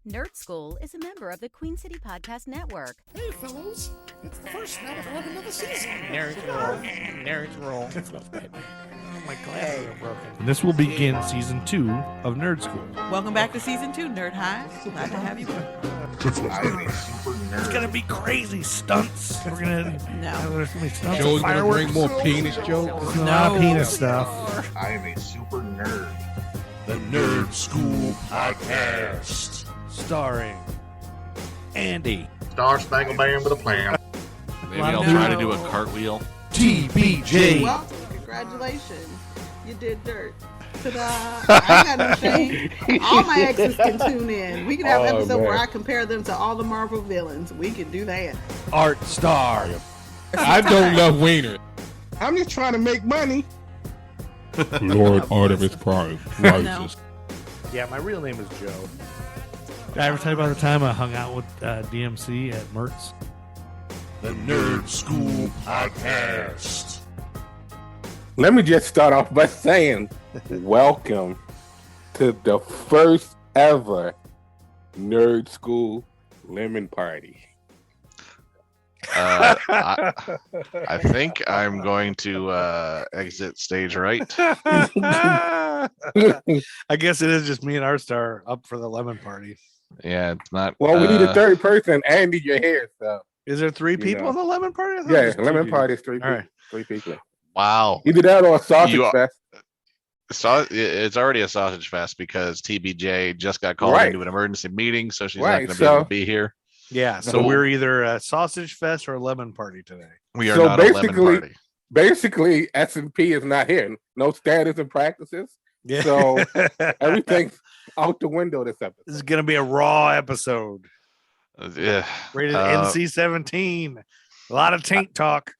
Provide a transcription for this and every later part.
Nerd Skool is a member of the Queen City Podcast Network. Hey, fellows. It's the first night of 11 of the season. Nerds roll. Oh, my glasses are broken. And this will begin season 2 of Nerd Skool. Welcome back to season 2, Nerd High. Glad to have you. It's gonna be crazy stunts. We're gonna there's gonna be stunts. Joe's gonna fireworks. bring more penis jokes. There's a lot of penis stuff. I am a super nerd. The Nerd Skool Podcast. Starring Andy, Star Spangled Band with a plan. Maybe I'll try to do a cartwheel. TBJ. Welcome. Congratulations. You did dirt. Ta-da. I ain't got no shame. All my exes can tune in. We can have an episode where I compare them to all the Marvel villains. We can do that. Art Star. I don't love Wiener. I'm just trying to make money. Lord Artemis Prime rises. Yeah, my real name is Joe. Did I ever tell you about the time I hung out with DMC at Mertz? The Nerd Skool Podcast. Let me just start off by saying, welcome to the first ever Nerd Skool Lemon Party. I think I'm going to exit stage right. I guess it is just me and Art Star up for the lemon party. Yeah, it's not. Well, we need a third person. Andy, you're here, so. Is there 3 people know. on the lemon party? I thought it Yeah, was 2 Lemon people. Party is 3 people. All right. 3 people. Wow. Either that or a sausage fest. It's already a sausage fest because TBJ just got called Right. into an emergency meeting, so she's Right, not going to be able to be here. Yeah, so So- we're either a sausage fest or a lemon party today. We are So not a lemon basically- party. Basically, S&P is not here. No status and practices. Yeah. So everything's out the window this episode. This is going to be a raw episode. Yeah. Rated Uh, NC-17. A lot of taint talk.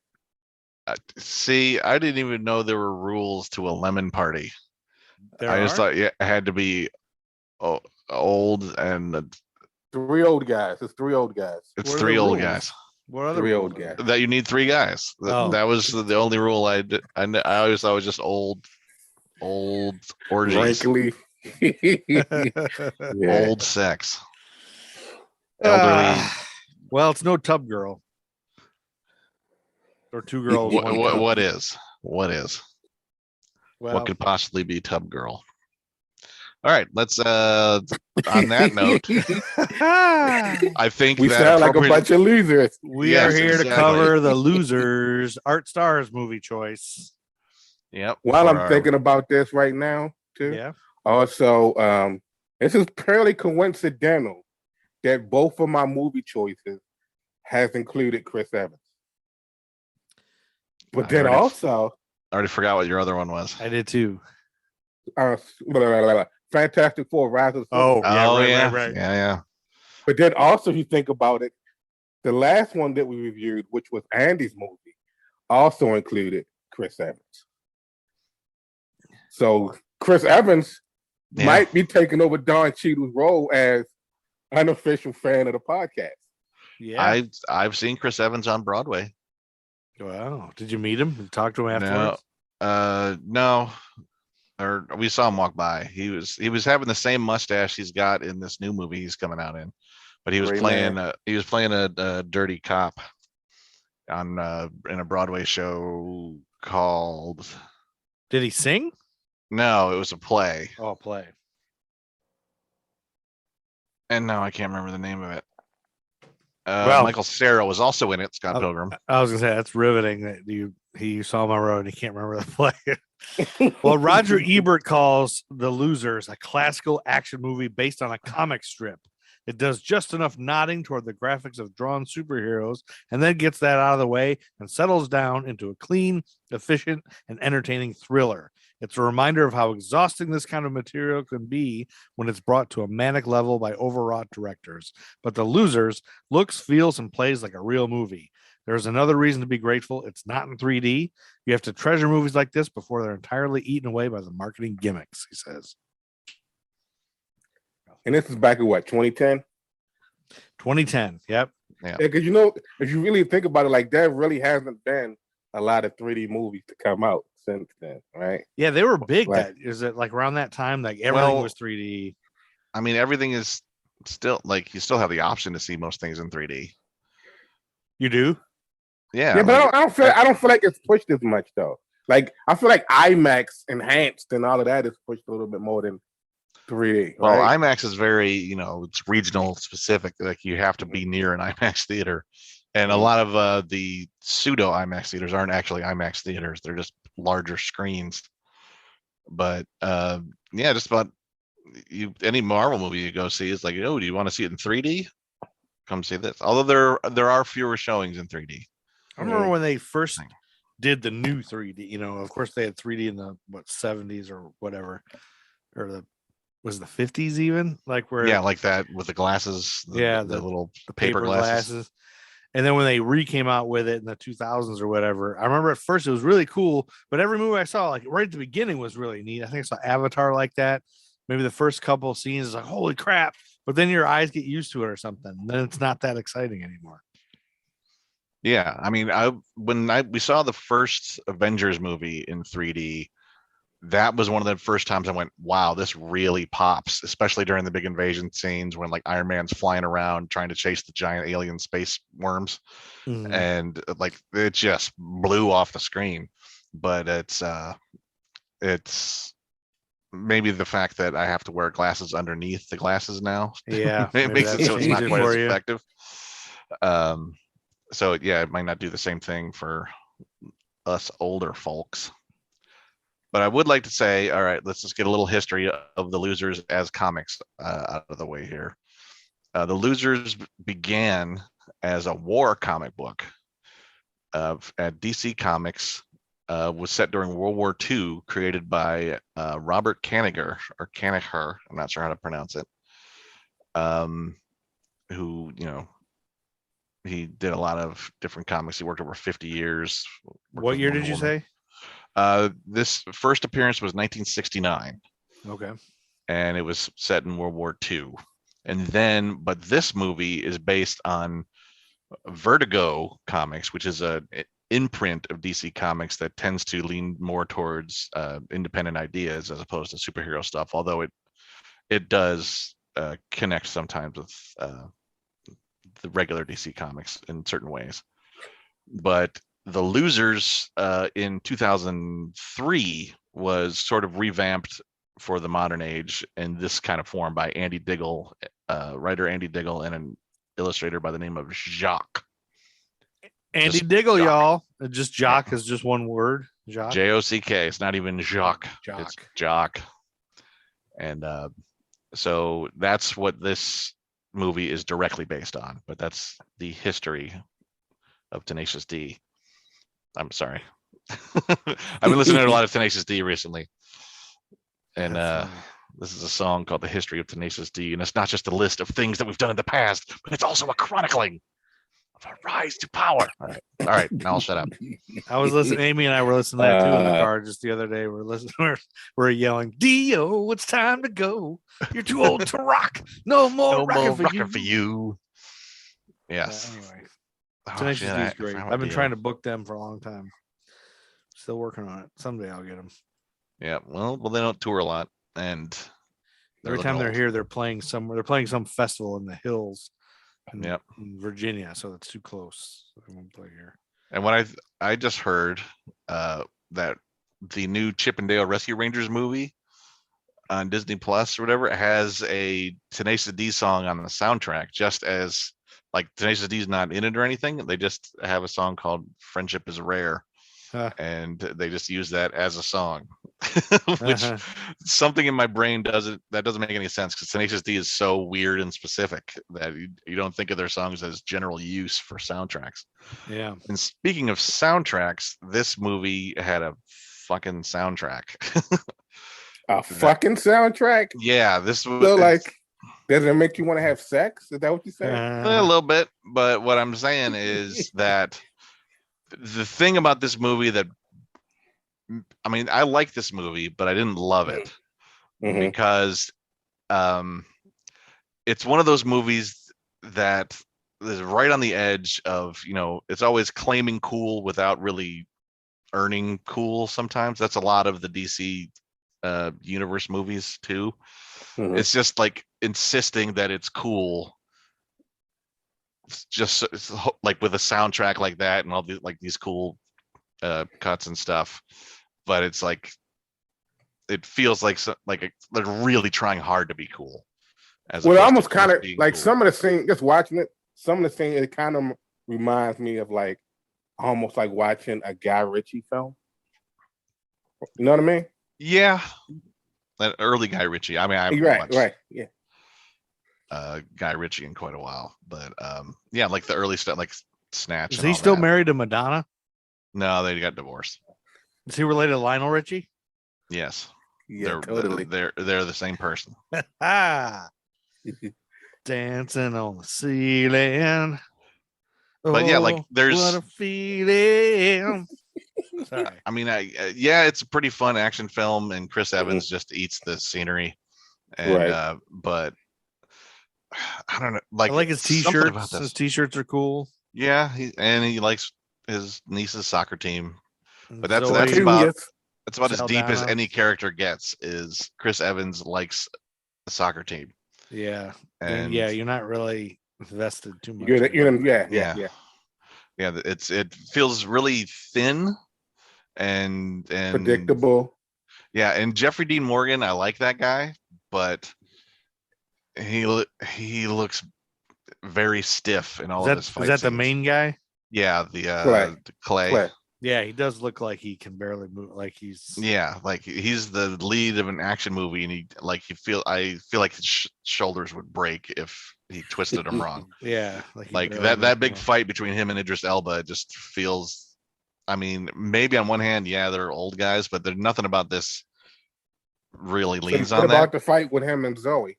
See, I didn't even know there were rules to a lemon party. There I just are? thought it had to be old and 3 old guys. It's 3 old guys. it's What are 3 the old rules? guys. What other 3 rules? old guys. That you need 3 guys. Oh. That was the only rule I always thought was just old orgies, Frankly. Yeah. old sex, elderly. Well, it's no tub girl. Or 2 girls. one tub. What is? Well, What could possibly be tub girl? All right, let's on that note, I think We that sound like a appropriate- bunch of losers. we Yes, are here exactly. to cover the losers Art Star's movie choice. Yep. While for I'm our- thinking about this right now, too. Yeah. Also, this is purely coincidental that both of my movie choices has included Chris Evans. But I then already- also, I already forgot what your other one was. I did too. Fantastic Four: Rise of the Oh, Silver. yeah, oh right, yeah, right, right. yeah. But then also, if you think about it, the last one that we reviewed, which was Andy's movie, also included Chris Evans. So Chris Evans Yeah. might be taking over Don Cheadle's role as unofficial fan of the podcast. Yeah. I've seen Chris Evans on Broadway. Wow. Did you meet him and talk to him afterwards? No, or we saw him walk by. He was having the same mustache he's got in this new movie he's coming out in, but he was Great playing man. a dirty cop on in a Broadway show called. Did he sing? No, it was a play, Oh, play. and no, I can't remember the name of it. Well- Michael Cera was also in it. Scott Oh. Pilgrim. I was gonna say that's riveting that he saw my road and he can't remember the play. Well, Roger Ebert calls The Losers a classical action movie based on a comic strip. It does just enough nodding toward the graphics of drawn superheroes and then gets that out of the way and settles down into a clean, efficient, and entertaining thriller. It's a reminder of how exhausting this kind of material can be when it's brought to a manic level by overwrought directors. But The Losers looks, feels, and plays like a real movie. There's another reason to be grateful. It's not in 3D. You have to treasure movies like this before they're entirely eaten away by the marketing gimmicks, he says. And this is back in what, 2010? 2010. Yep. Yeah, because you know, if you really think about it, like there really hasn't been a lot of 3D movies to come out since then, right? Yeah, they were big. Right. Is it like around that time? Like everything Well, was 3D. I mean, everything is still like you still have the option to see most things in 3D. You do? Yeah, Yeah, but like, I don't feel like it's pushed as much though. Like I feel like IMAX enhanced and all of that is pushed a little bit more than 3D. well, Right? IMAX is very, it's regional specific. Like you have to be near an IMAX theater, and a lot of the pseudo IMAX theaters aren't actually IMAX theaters. They're just larger screens. But yeah, just about any Marvel movie you go see is like, oh, do you want to see it in 3D? Come see this. Although there are fewer showings in 3D. I remember when they first did the new 3D. Of course they had 3D in the 70s or whatever, or was the 50s even, like where like that with the glasses, the little paper glasses. And then when they came out with it in the 2000s or whatever, I remember at first it was really cool, but every movie I saw, like right at the beginning, was really neat. I think I saw Avatar like that. Maybe the first couple of scenes is like, holy crap. But then your eyes get used to it or something. And then it's not that exciting anymore. Yeah. I mean, we saw the first Avengers movie in 3D, that was one of the first times I went, wow, this really pops, especially during the big invasion scenes when like Iron Man's flying around trying to chase the giant alien space worms. And like it just blew off the screen. But it's maybe the fact that I have to wear glasses underneath the glasses now. Yeah. It makes it so it's not quite as you. effective. So yeah, it might not do the same thing for us older folks. But I would like to say, all right, let's just get a little history of the Losers as comics out of the way here. The Losers began as a war comic book at DC Comics. Was set during World War II, created by Robert Kanigher, or Kanigher, I'm not sure how to pronounce it, who, he did a lot of different comics. He worked over 50 years. What year did you say? This first appearance was 1969. Okay. And it was set in World War II. But this movie is based on Vertigo Comics, which is an imprint of DC Comics that tends to lean more towards independent ideas as opposed to superhero stuff, although it does connect sometimes with the regular DC Comics in certain ways. But The Losers in 2003 was sort of revamped for the modern age in this kind of form by Andy Diggle, writer Andy Diggle, and an illustrator by the name of Jacques. Andy Diggle, y'all. Just Jock is just one word. Jock. J-O-C-K. It's not even Jacques. It's Jock. And so that's what this movie is directly based on. But that's the history of Tenacious D. I'm sorry. I've been listening to a lot of Tenacious D recently. And this is a song called The History of Tenacious D. And it's not just a list of things that we've done in the past, but it's also a chronicling of our rise to power. All right. Now I'll shut up. I was listening. Amy and I were listening to that too in the car just the other day. We're listening. We're yelling, Dio, it's time to go. You're too old to rock. No more rocking for you. Yes. Anyway, Tenacious D is great. I've been trying to book them for a long time. Still working on it. Someday I'll get them. Yeah. Well, they don't tour a lot, and every time they're here, they're playing somewhere. They're playing some festival in the hills. In Virginia, so that's too close. So I won't play here. And what I just heard that the new Chip and Dale Rescue Rangers movie on Disney Plus or whatever has a Tenacious D song on the soundtrack, just as like Tenacious D's not in it or anything. They just have a song called "Friendship Is Rare." And they just use that as a song, which something in my brain doesn't make any sense, because Tenacious D is so weird and specific that you don't think of their songs as general use for soundtracks. Yeah. And speaking of soundtracks, this movie had a fucking soundtrack. A fucking soundtrack? Yeah, this was so like. Does it make you want to have sex? Is that what you say? A little bit, but what I'm saying is that the thing about this movie that, I mean, I like this movie, but I didn't love it because it's one of those movies that is right on the edge of, it's always claiming cool without really earning cool sometimes. That's a lot of the DC universe movies too. Mhm. It's just like insisting that it's cool. It's like with a soundtrack like that and all these like these cool cuts and stuff, but it's like it feels like they're really trying hard to be cool. Well, almost kind of being like cool. some of the scenes, just watching it, some of the scenes, it kind of reminds me of like almost like watching a Guy Ritchie film. You know what I mean? Yeah, that early Guy Ritchie. I mean, I haven't watched Right, yeah. Guy Ritchie in quite a while, but yeah, like the early stuff, like Snatch. Is and he all still that. married to Madonna? No, they got divorced. Is he related to Lionel Richie? Yes, Yeah, totally. They're the same person. Ah, dancing on the ceiling. But yeah, like there's. what a feeling. Sorry. I mean, yeah, it's a pretty fun action film, and Chris Evans just eats the scenery, and Right. but I don't know, I like his something about t-shirts. this. His t-shirts are cool. Yeah, he likes his niece's soccer team, but that's Zoe, about as deep as Saldana. any character gets. Is Chris Evans likes the soccer team, Yeah. and yeah, you're not really invested too much. Yeah. it feels really thin and Predictable. Yeah, and Jeffrey Dean Morgan, I like that guy, but he looks very stiff in all of his fight Is that the scenes. main guy? Yeah, the Clay. Yeah, he does look like he can barely move. Like he's Yeah, like he's the lead of an action movie, and I feel like his shoulders would break if he twisted them wrong. yeah, Like he that barely big moves. fight between him and Idris Elba just feels. I mean, maybe on one hand, yeah, they're old guys, but there's nothing about this really leans What on about that. the fight with him and Zoe?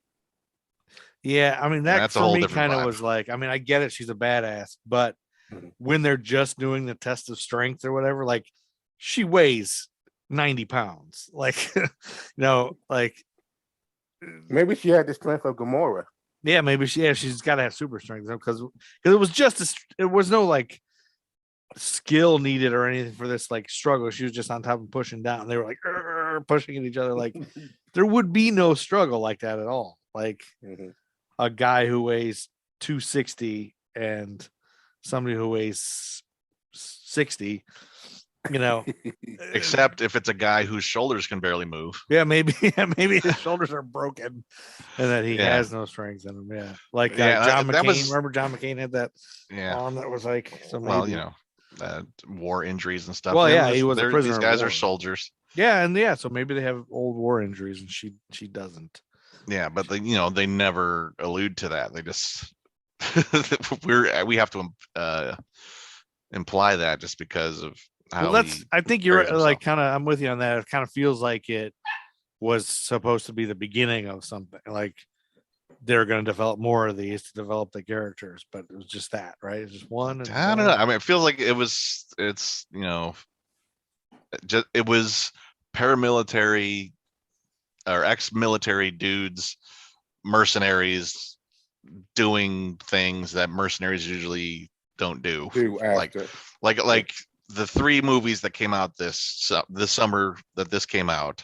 Yeah, I mean that That's a for whole me different kind of vibe. was like. I mean, I get it. She's a badass, but Mhm. when they're just doing the test of strength or whatever, like she weighs 90 pounds. Like, like Maybe she had the strength of Gamora. yeah, maybe she's got to have super strength because it was it was no like skill needed or anything for this like struggle. She was just on top and pushing down. They were like pushing at each other. Like there would be no struggle like that at all. Like Mhm. a guy who weighs 260 and somebody who weighs 60, Except if it's a guy whose shoulders can barely move. yeah, maybe his shoulders are broken and that he Yeah. has no strength in him. Yeah, like Yeah, John that McCain. was- Remember John McCain had that Yeah. arm that was like so. Well, maybe. war injuries and stuff. Well, Yeah, yeah, he was a prisoner These of guys war. are soldiers. Yeah, and so maybe they have old war injuries and she doesn't. Yeah, but they never allude to that. They just we have to imply that just because of how. Well, I think you're carries like himself. kind of. I'm with you on that. It kind of feels like it was supposed to be the beginning of something. Like they're going to develop more of these to develop the characters, but it was just that, right? It's just one. and I don't know. I mean, it feels like it was. It was paramilitary or ex-military dudes, mercenaries doing things that mercenaries usually don't do. Like the three movies that came out this summer that this came out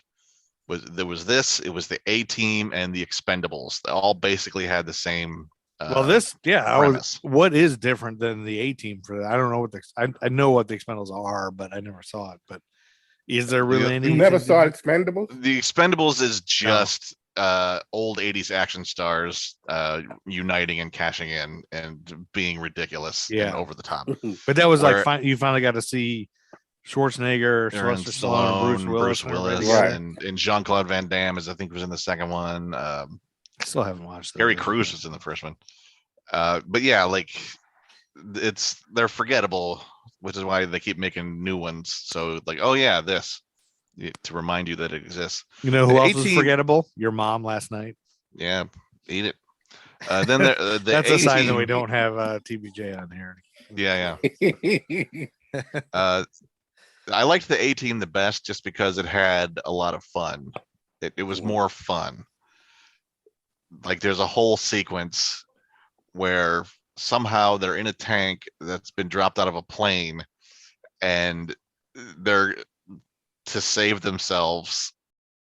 it was the A-Team and the Expendables. They all basically had the same premise. What is different than the A-Team for that? I don't know what I know what the Expendables are, but I never saw it. But is there really any? You never saw Expendables? The Expendables is just old 80s action stars uniting and cashing in and being ridiculous and over the top. But that was you finally got to see Schwarzenegger, Aaron Sylvester Stallone, Stallone, Bruce Willis, Right. and Jean-Claude Van Damme I think was in the second one. I still haven't watched. Gary Cruz was in the first one. But yeah, like they're forgettable, which is why they keep making new ones. So like, oh yeah, this to remind you that it exists. You know who The else was A-Team forgettable? Your mom last night. Yeah, eat it. Then the That's a sign that A-Team- we don't have TBJ on here. Yeah. I liked the A-Team the best just because it had a lot of fun. It was more fun. Like there's a whole sequence where somehow they're in a tank that's been dropped out of a plane, and they're to save themselves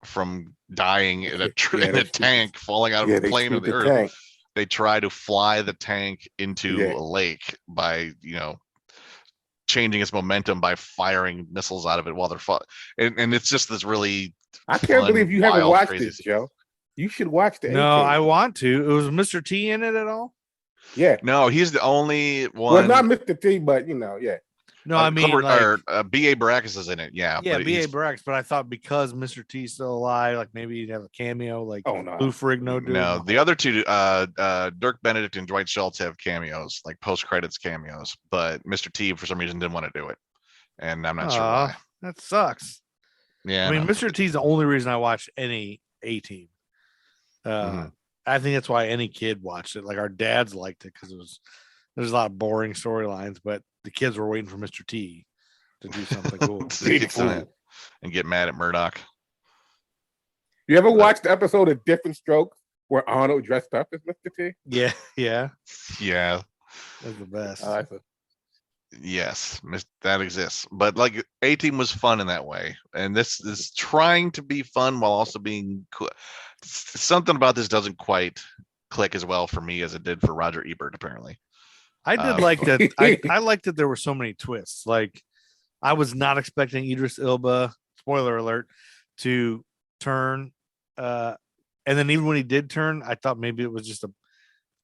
from dying in a Yeah, in a tank falling out of Yeah, a they plane shoot of the the earth. tank. They try to fly the tank into Yeah. a lake by changing its momentum by firing missiles out of it while they're and it's just this really I can't fun, believe you haven't wild, watched crazy it, Joe. You should watch the No, I A-Team. want to. It was Mr. T in it at all? Yeah. No, he's the only one. Well, not Mr. T, but yeah. No, I mean like B.A. Baracus is in it. Yeah, yeah, but B.A. Barracks, but I thought because Mr. T's still alive, like maybe he'd have a cameo, like Oh no. Lou Ferrigno did. No, the other two, Dirk Benedict and Dwight Schultz have cameos, like post credits cameos, but Mr. T for some reason didn't want to do it, and I'm not sure why. That sucks. Yeah, I mean, Mr. T's the only reason I watched any A-Team. I think that's why any kid watched it. Like our dads liked it because there's a lot of boring storylines, but the kids were waiting for Mr. T to do something cool. And get mad at Murdoch. You ever watched the episode of Different Strokes where Arnold dressed up as Mr. T? Yeah. That's the best. Yes, that exists. But like A-Team was fun in that way. And this is trying to be fun while also being cool. Something about this doesn't quite click as well for me as it did for Roger Ebert, apparently. I did like that. I liked that there were so many twists. Like I was not expecting Idris Elba, spoiler alert, to turn. And then even when he did turn, I thought maybe it was just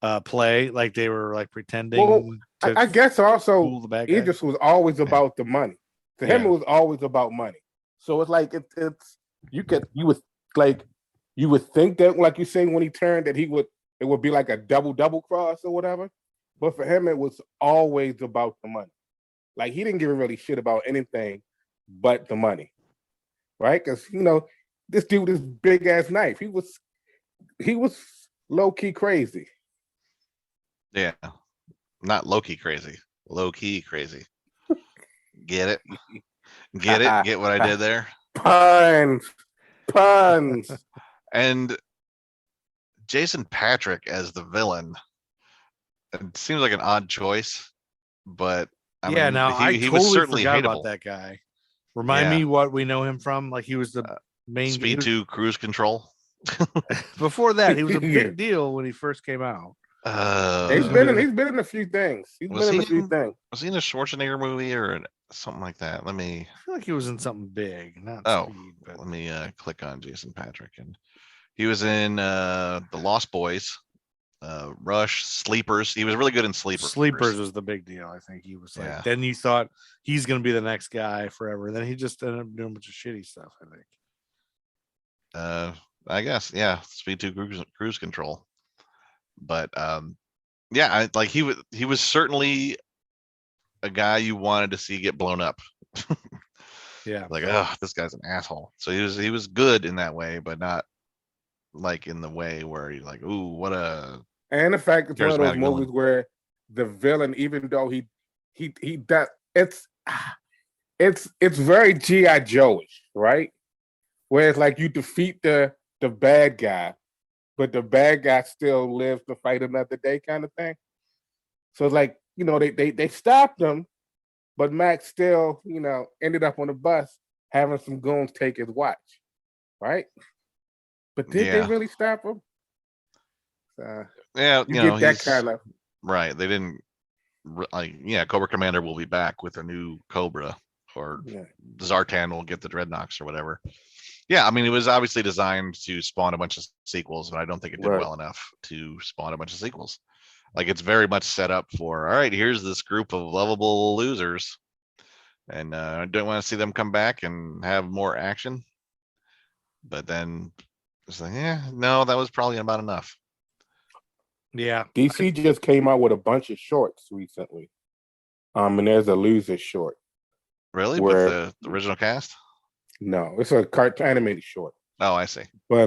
a play, like they were like pretending. Well, I guess also Idris was always about the money. To him, it was always about money. So it's like you would think that, like you say, when he turned, that it would be like a double cross or whatever. But for him, it was always about the money. Like he didn't give a really shit about anything but the money, right? Because this dude, this big ass knife, he was low key crazy. Yeah, not low key crazy, low key crazy. Get it? Get it? Get what I did there? Puns. And Jason Patrick as the villain. It seems like an odd choice, but I mean, I he totally was certainly forgot hateable. about that guy. Remind me what we know him from. Like he was the main Speed 2 Cruise Control. Before that, he was a big deal when he first came out. He's been in a few things. Was he in a Schwarzenegger movie or something like that? I feel like he was in something big. Not Speed, but... let me click on Jason Patrick, and he was in The Lost Boys, Rush, Sleepers. He was really good in Sleepers. Sleepers was the big deal. I think he was like. Then you thought he's going to be the next guy forever. And then he just ended up doing a bunch of shitty stuff. I think. I guess Speed 2 Cruise Control. But he was certainly a guy you wanted to see get blown up. Like, oh, this guy's an asshole. So he was good in that way, but not like in the way where you're like, ooh, what a. And the fact it's one of those movies where the villain, even though he does, it's very G.I. Joe-ish, right? Where it's like you defeat the bad guy, but the bad guy still lives to fight another day, kind of thing. So it's like, they stopped him, but Max still, ended up on the bus having some goons take his watch, right? But did they really stop him? You get that kind of right. They didn't. Cobra Commander will be back with a new Cobra, or Zartan will get the Dreadnoks or whatever. Yeah, I mean, it was obviously designed to spawn a bunch of sequels, but I don't think it did well enough to spawn a bunch of sequels. Like, it's very much set up for, all right, here's this group of lovable losers, and I don't want to see them come back and have more action. But then it's like, no, that was probably about enough. Yeah. DC just came out with a bunch of shorts recently. And there's a loser short. Really? With the original cast? No, it's a cartoon animated short. Oh, I see. But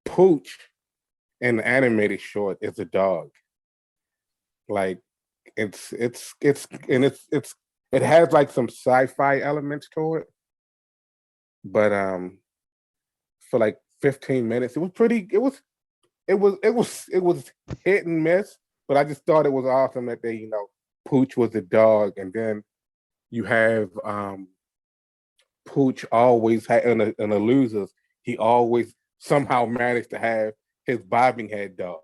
Pooch in the animated short is a dog. Like it has like some sci-fi elements to it. But for like 15 minutes, it was hit and miss, but I just thought it was awesome that they, Pooch was a dog, and then you have Pooch always in the losers. he always somehow managed to have his bobbing head dogs,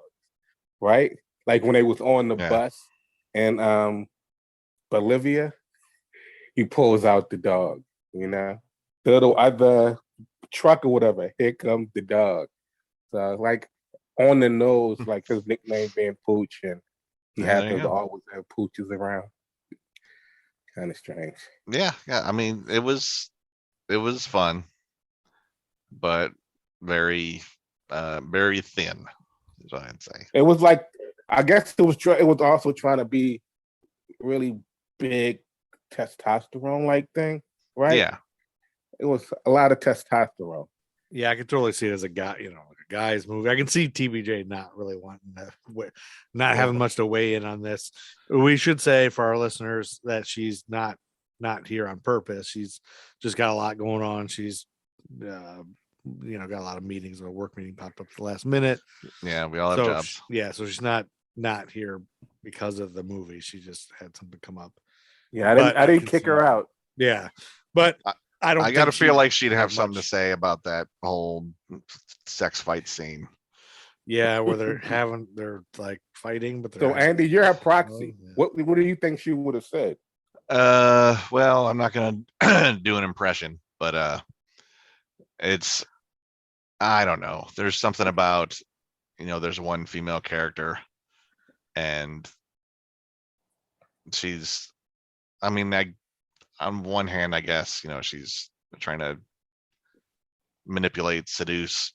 right? Like when they was on the bus in Bolivia, he pulls out the dog, you know, the little other truck or whatever. Here comes the dog. So like on the nose, like his nickname being Pooch, and he happens to always have pooches around. Kind of strange. Yeah. I mean, it was fun, but very thin, is what I'd say. It was like, I guess it was also trying to be really big testosterone like thing, right? Yeah. It was a lot of testosterone. Yeah, I can totally see it as a guy, like a guy's movie. I can see TBJ not really wanting to, not having much to weigh in on this. We should say for our listeners that she's not here on purpose. She's just got a lot going on. She's, got a lot of meetings. A work meeting popped up at the last minute. Yeah, we all have jobs. So she's not here because of the movie. She just had something come up. Yeah, I didn't kick her out. Yeah, but I gotta feel like she'd have something to say about that whole sex fight scene. Yeah, where they're like fighting, but so Andy, you're her proxy. What do you think she would have said? Well, I'm not gonna do an impression, but I don't know. There's something about, there's one female character, and she's, I mean, on one hand, I guess, she's trying to manipulate, seduce,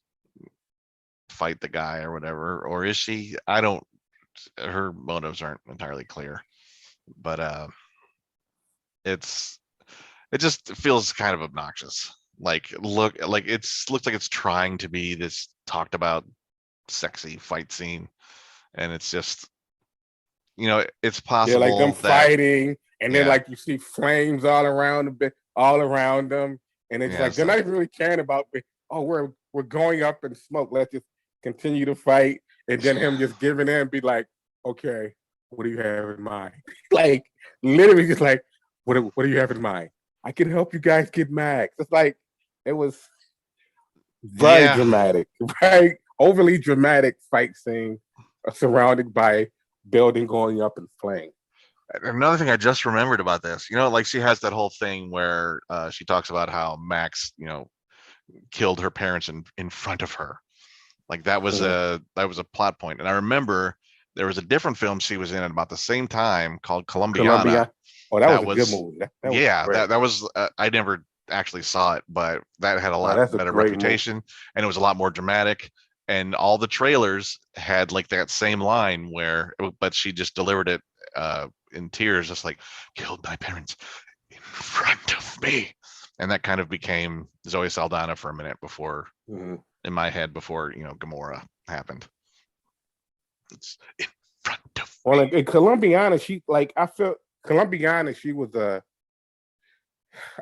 fight the guy or whatever. Or is she? Her motives aren't entirely clear, but it just feels kind of obnoxious. Like, looks like it's trying to be this talked about sexy fight scene. And it's just, it's possible. Yeah, like them fighting. And then like you see flames all around them, and it's like they're not even really caring about. Oh, we're going up in smoke. Let's just continue to fight, and then him just giving in, and be like, okay, what do you have in mind? Like literally, just like, what do you have in mind? I can help you guys get Max. It's like it was very dramatic, right? Overly dramatic fight scene, surrounded by building going up in flames. Another thing I just remembered about this, like she has that whole thing where she talks about how Max, killed her parents in front of her. Like that was a plot point. And I remember there was a different film she was in at about the same time called Colombiana. Oh, that was a good movie. That was I never actually saw it, but that had a lot better reputation movie. And it was a lot more dramatic. And all the trailers had like that same line but she just delivered it in tears, just like, killed my parents in front of me. And that kind of became Zoe Saldana for a minute before, in my head, before, Gamora happened. It's in front of me. Well, in Colombiana, she was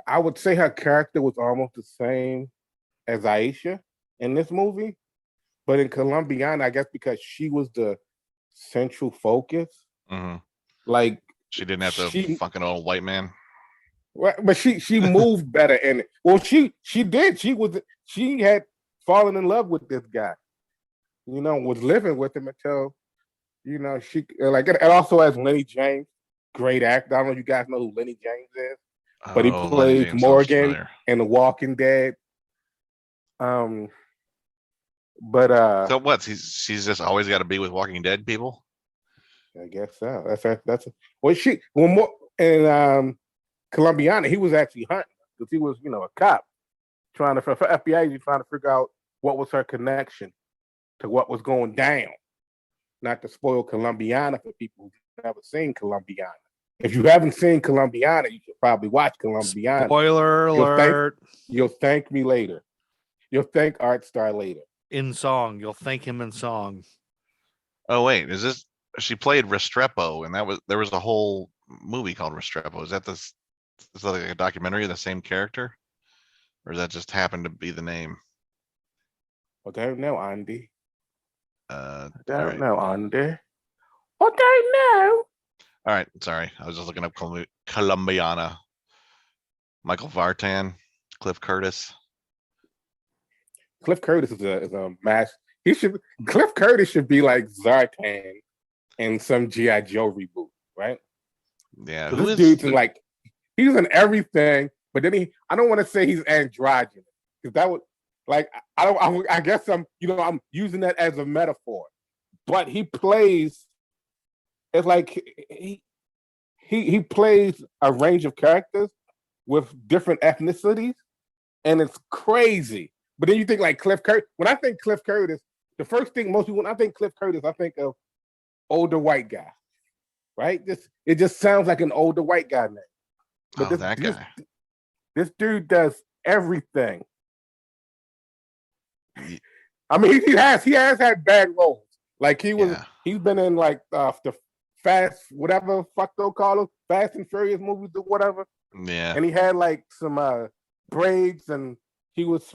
I would say her character was almost the same as Aisha in this movie. But in Colombiana, I guess because she was the central focus, like she didn't have to fucking old white man. Right, but she moved better in it. Well, she did. She had fallen in love with this guy. Was living with him until, she like it. And also has Lenny James, great actor. I don't know if you guys know who Lenny James is, but he plays Morgan in The Walking Dead. But so what? She's just always got to be with Walking Dead people. I guess so. That's more in Colombiana. He was actually hunting because he was a cop trying to for FBI. He's trying to figure out what was her connection to what was going down. Not to spoil Colombiana for people who've never seen Colombiana. If you haven't seen Colombiana, you should probably watch Colombiana. Spoiler alert! You'll thank me later. You'll thank Art Star later. In song, you'll thank him in song. Oh wait, is this? She played Restrepo, and there was a whole movie called Restrepo. Is that is that like a documentary of the same character, or does that just happen to be the name? I don't know, Andy. I don't know, Andy. I don't know. All right, sorry, I was just looking up Colombiana. Michael Vartan, Cliff Curtis. Cliff Curtis is a match. Cliff Curtis should be like Zartan in some G.I. Joe reboot, right? Yeah, this dude's in like he's in everything, but then I don't want to say he's androgynous because that would like I guess I'm using that as a metaphor, but he plays. It's like he plays a range of characters with different ethnicities, and it's crazy. But then you think like Cliff Curtis. When I think Cliff Curtis, the first thing most people when I think Cliff Curtis, I think of older white guy, right? It just sounds like an older white guy name. But that guy. This dude does everything. I mean, he has had bad roles. Like he's been in like the Fast whatever fuck they'll call them, Fast and Furious movies or whatever. Yeah, and he had like some braids, and he was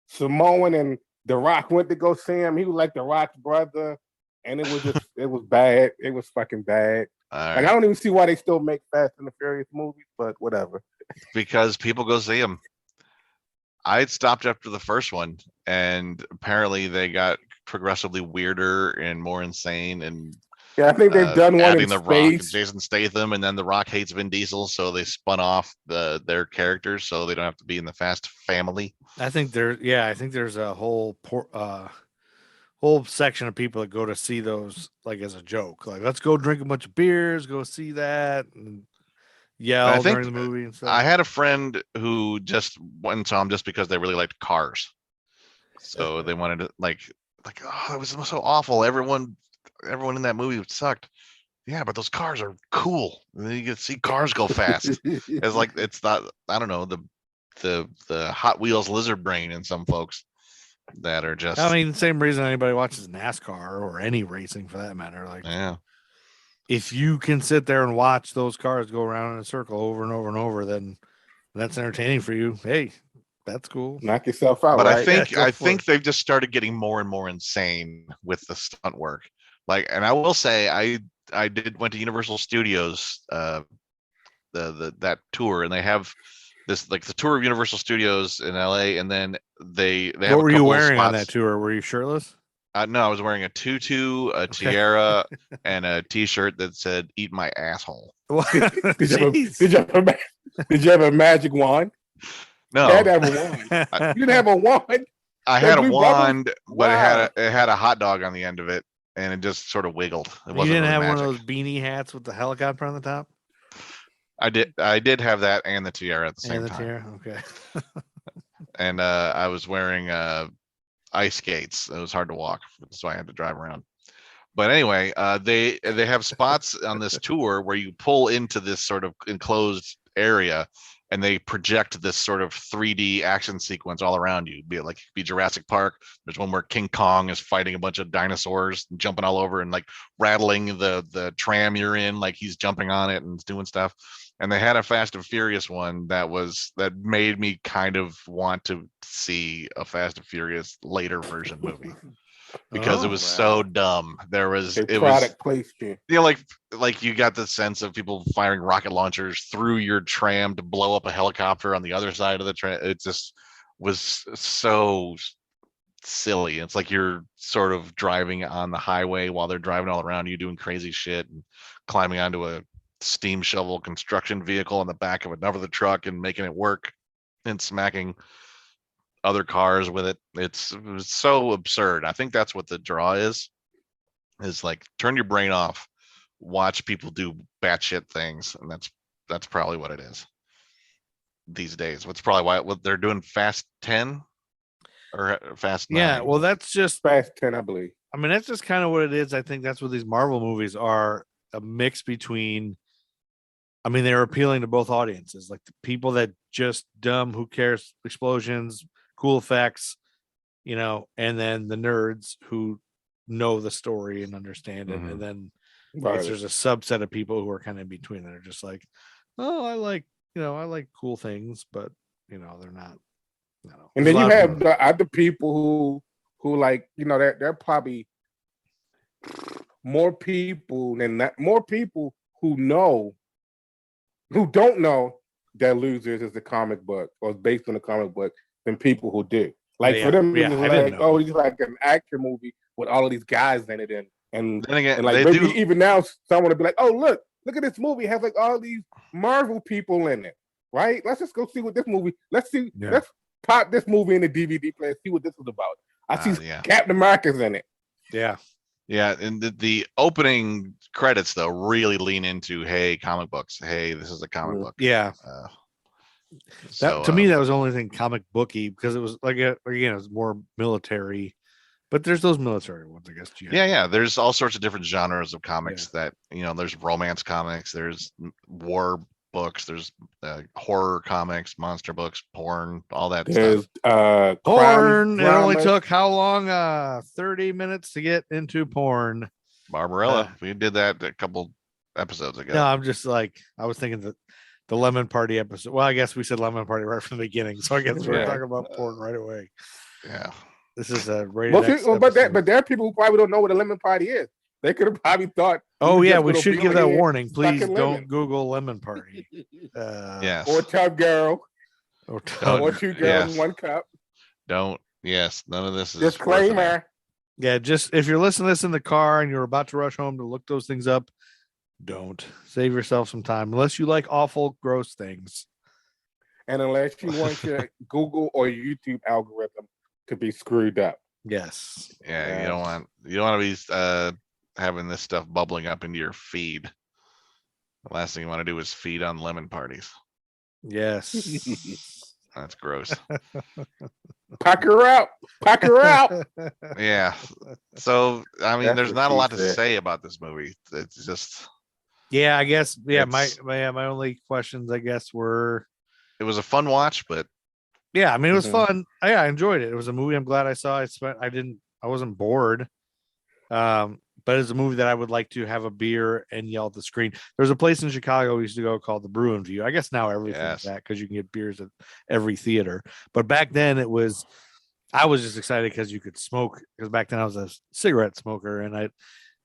Samoan, and The Rock went to go see him. He was like The Rock's brother, and it was just it was bad. It was fucking bad. Like I don't even see why they still make Fast and the Furious movies, but whatever. Because people go see them. I had stopped after the first one, and apparently they got progressively weirder and more insane. And yeah, I think they've done one adding in the space. Rock and Jason Statham, and then the Rock hates Vin Diesel, so they spun off their characters so they don't have to be in the Fast family. I think there's a whole section of people that go to see those like as a joke. Like, let's go drink a bunch of beers, go see that, and yell during the movie and stuff. I had a friend who just went and saw them just because they really liked cars. So they wanted to like, oh, it was so awful. Everyone in that movie sucked. Yeah, but those cars are cool. You get to see cars go fast. It's like it's not. I don't know the Hot Wheels lizard brain in some folks that are just. I mean, the same reason anybody watches NASCAR or any racing for that matter. Like, yeah, if you can sit there and watch those cars go around in a circle over and over and over, then that's entertaining for you. Hey, that's cool. Knock yourself out. But right? I think they've just started getting more and more insane with the stunt work. Like, and I will say, I went to Universal Studios, that tour, and they have this like the tour of Universal Studios in LA, and then they have. What were you wearing on that tour? Were you shirtless? No, I was wearing a tutu, a tiara, and a T-shirt that said "Eat my asshole." Did you have a magic wand? No, you had to have a wand. You didn't have a wand. I had a wand, but it had a hot dog on the end of it, and it just sort of wiggled. It you didn't really have magic. one of those beanie hats with the helicopter on the top? I did have that and the tiara at the same time. Tiara? Okay. And I was wearing ice skates. It was hard to walk, so I had to drive around. But anyway, they have spots on this tour where you pull into this sort of enclosed area, and they project this sort of 3D action sequence all around you. Be Jurassic Park. There's one where King Kong is fighting a bunch of dinosaurs, and jumping all over and like rattling the tram you're in, like he's jumping on it and doing stuff. And they had a Fast and Furious one that made me kind of want to see a Fast and Furious later version movie. Because it was so dumb. Product placement. You know, like you got the sense of people firing rocket launchers through your tram to blow up a helicopter on the other side of the tram. It just was so silly. It's like you're sort of driving on the highway while they're driving all around you, doing crazy shit and climbing onto a steam shovel construction vehicle on the back of another truck and making it work and smacking other cars with it. It was so absurd. I think that's what the draw is like turn your brain off, watch people do batshit things, and that's probably what it is these days. What's probably what they're doing Fast 10 or Fast 9. Yeah, well, that's just Fast 10, I believe. I mean, that's just kind of what it is. I think that's what these Marvel movies are, a mix between. I mean, they're appealing to both audiences, like the people that just dumb, who cares, explosions, cool effects, and then the nerds who know the story and understand it. And then there's a subset of people who are kind of in between that are just like, oh, I like cool things, but they're not. And then you have the other people who like, they're probably more people who don't know that Losers is the comic book or is based on the comic book than people who do. Like for them, yeah, it's I didn't like, know. it's like an action movie with all of these guys in it, and Then again, and like they maybe do. even now someone will be like, oh look at this movie, it has like all these Marvel people in it, right? Let's just go see what this movie. Let's pop this movie in the DVD player, see what this is about. I see Captain America's in it. Yeah. Yeah, and the opening credits though really lean into, hey, comic books. Hey, this is a comic book. Yeah. To me, that was the only thing comic booky, because it was like again, it was more military. But there's those military ones, I guess. Yeah. There's all sorts of different genres of comics that there's romance comics, there's war books, there's horror comics, monster books, porn, all that stuff. Porn. It only took how long? 30 minutes to get into porn. Barbarella. We did that a couple episodes ago. No, I'm just like, I was thinking that the Lemon Party episode. Well, I guess we said Lemon Party right from the beginning, so I guess we're talking about porn right away. Yeah. This is a rated but there are people who probably don't know what a lemon party is. They could have probably thought. Oh yeah, we should give that warning. Please don't Google Lemon Party. Yes. Or Tub Girl. Or Two girls in one cup. Don't. Yes. None of this is disclaimer. Yeah, just if you're listening to this in the car and you're about to rush home to look those things up, don't. Save yourself some time, unless you like awful, gross things. And unless you want your Google or YouTube algorithm to be screwed up. Yes. Yeah, you don't want to be having this stuff bubbling up into your feed. The last thing you want to do is feed on lemon parties. Yes. That's gross. Pack her out. Yeah. So I mean, there's not a lot to say about this movie. It's just. Yeah, I guess. Yeah, my only questions, I guess, were. It was a fun watch, but. Yeah, I mean, it was fun. I enjoyed it. It was a movie I'm glad I saw. I wasn't bored. But it's a movie that I would like to have a beer and yell at the screen. There's a place in Chicago we used to go called the Brew and View. I guess now everything's that, because you can get beers at every theater. But back then I was just excited because you could smoke, because back then I was a cigarette smoker,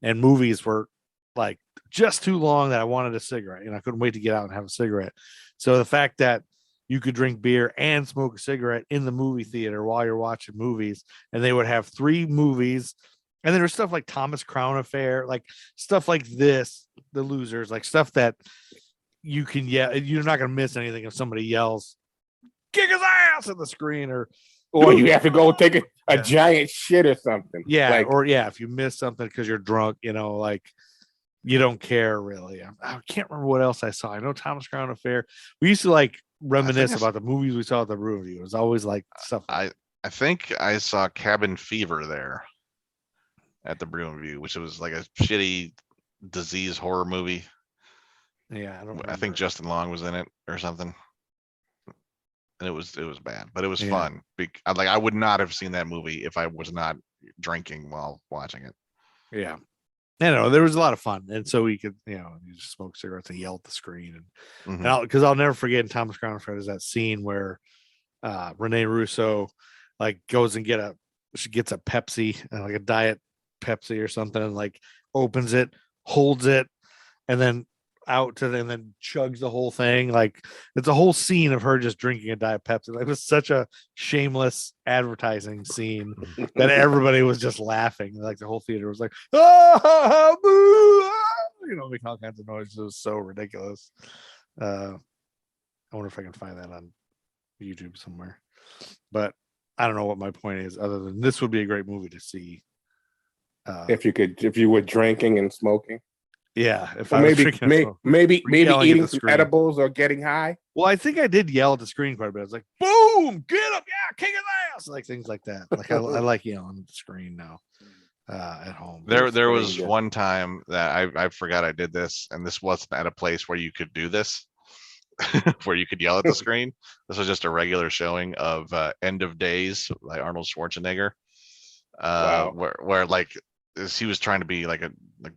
and movies were like just too long that I wanted a cigarette, and I couldn't wait to get out and have a cigarette. So the fact that you could drink beer and smoke a cigarette in the movie theater while you're watching movies, and they would have 3 movies. And there was stuff like Thomas Crown Affair, like stuff like this, The Losers, like stuff that you can you're not going to miss anything if somebody yells, kick his ass at the screen, or you have to go take a giant shit or something. Yeah. If you miss something because you're drunk, like you don't care really. I can't remember what else I saw. I know Thomas Crown Affair. We used to like reminisce about the movies we saw at the Brew Review. It was always like stuff. I think I saw Cabin Fever there at the Brew Review, which was like a shitty disease horror movie. Yeah, I think Justin Long was in it or something, and it was bad, but it was fun. I would not have seen that movie if I was not drinking while watching it. Yeah. There was a lot of fun, and so we could, you just smoke cigarettes and yell at the screen, and because I'll never forget in Thomas Crown Affair is that scene where Rene Russo like goes and she gets a Pepsi, like a diet Pepsi or something, and like opens it, holds it, and then and then chugs the whole thing. Like it's a whole scene of her just drinking a diet Pepsi. Like, it was such a shameless advertising scene that everybody was just laughing. Like the whole theater was like, oh, boo, making all kinds of noises. It was so ridiculous. I wonder if I can find that on YouTube somewhere, but I don't know what my point is, other than this would be a great movie to see. If you were drinking and smoking. Yeah, if I was maybe eating some edibles or getting high. Well, I think I did yell at the screen quite a bit. I was like, "Boom! Get up! Yeah, kick his ass!" Like things like that. Like I like yelling at the screen now at home. There was one time that I forgot I did this, and this wasn't at a place where you could do this, where you could yell at the screen. This was just a regular showing of End of Days by Arnold Schwarzenegger, where like. He was trying to be like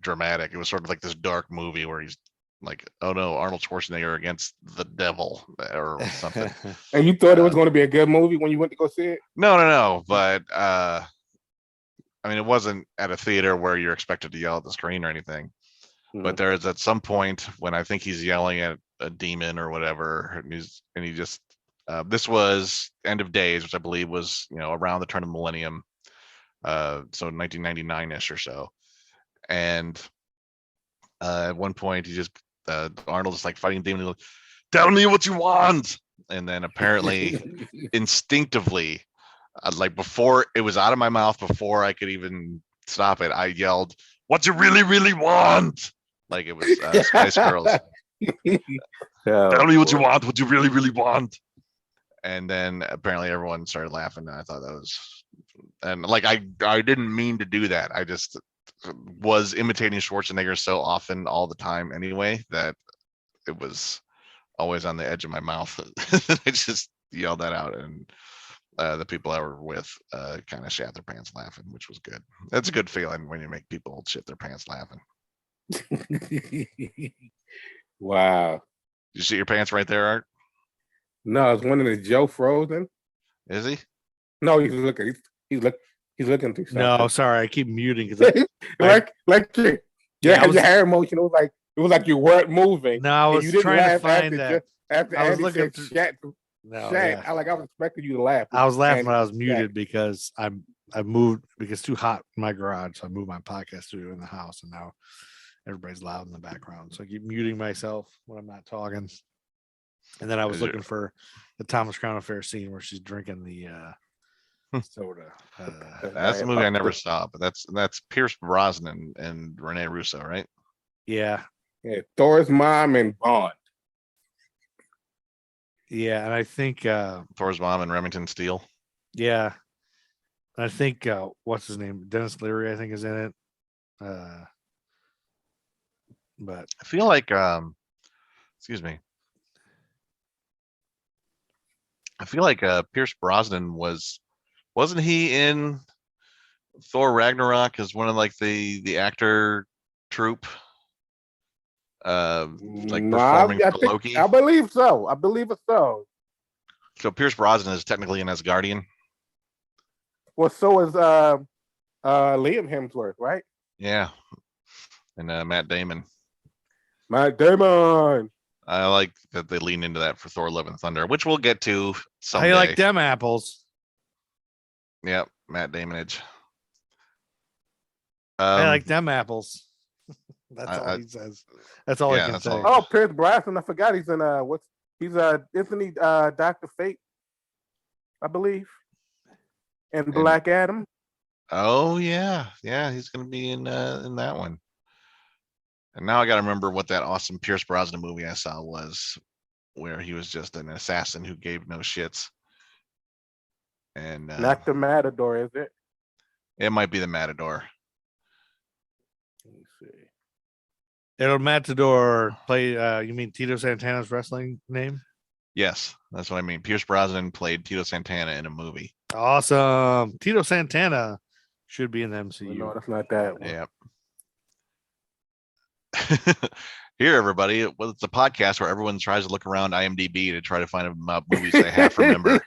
dramatic. It was sort of like this dark movie where he's like, oh no, Arnold Schwarzenegger against the devil or something. And you thought it was going to be a good movie when you went to go see it? No. But I mean, it wasn't at a theater where you're expected to yell at the screen or anything. But there is at some point when I think he's yelling at a demon or whatever, and he just This was End of Days, which I believe was around the turn of the millennium, so 1999ish or so. And at one point, he just Arnold is like fighting Damon. Like, tell me what you want, and then apparently, instinctively, like before it was out of my mouth, before I could even stop it, I yelled, "What you really, really want?" Like it was Spice Girls. Tell me what you want. What you really, really want. And then apparently everyone started laughing, and I thought that was, and like I didn't mean to do that. I just was imitating Schwarzenegger so often all the time anyway that it was always on the edge of my mouth. I just yelled that out, and the people I were with kind of shat their pants laughing, which was good. That's a good feeling when you make people shit their pants laughing. Wow. You see your pants right there, Art? No, it's one of the Joe Frozen. Is he? No, he's looking. He's looking through something. No, sorry, I keep muting because your hair motion. It was like you weren't moving. No, I was trying to find that. After I was Andy looking said through. Shat, Yeah. I was expecting you to laugh. I was laughing when I was muted because I moved because it's too hot in my garage, so I moved my podcast studio in the house, and now everybody's loud in the background. So I keep muting myself when I'm not talking. And then I was looking for the Thomas Crown Affair scene where she's drinking the soda. That's a movie I never saw, but that's Pierce Brosnan and Rene Russo, right? Yeah. Thor's mom and Bond. Yeah, and I think Thor's mom and Remington Steele. Yeah. I think what's his name? Dennis Leary, I think, is in it. But I feel like excuse me. I feel like Pierce Brosnan wasn't he in Thor Ragnarok as one of like the actor troupe? Performing for Loki. I believe so. I believe it's so. So Pierce Brosnan is technically an Asgardian. Well, so is Liam Hemsworth, right? Yeah, and Matt Damon. Matt Damon. I like that they lean into that for Thor: Love and Thunder, which we'll get to someday. I like them apples. Yep, Matt Damonage. Um, I like them apples. That's all he says. That's all I can say. Oh, Pierce Brosnan. I forgot he's in isn't he Dr. Fate, I believe, and Black Adam. Oh yeah, he's gonna be in that one. And now I got to remember what that awesome Pierce Brosnan movie I saw was, where he was just an assassin who gave no shits. And not the Matador, is it? It might be the Matador. Let me see. It'll Matador play. You mean Tito Santana's wrestling name? Yes, that's what I mean. Pierce Brosnan played Tito Santana in a movie. Awesome. Tito Santana should be in the MCU. No, that's not that one. Yep. Here, everybody. It's a podcast where everyone tries to look around IMDb to try to find movies they half remember.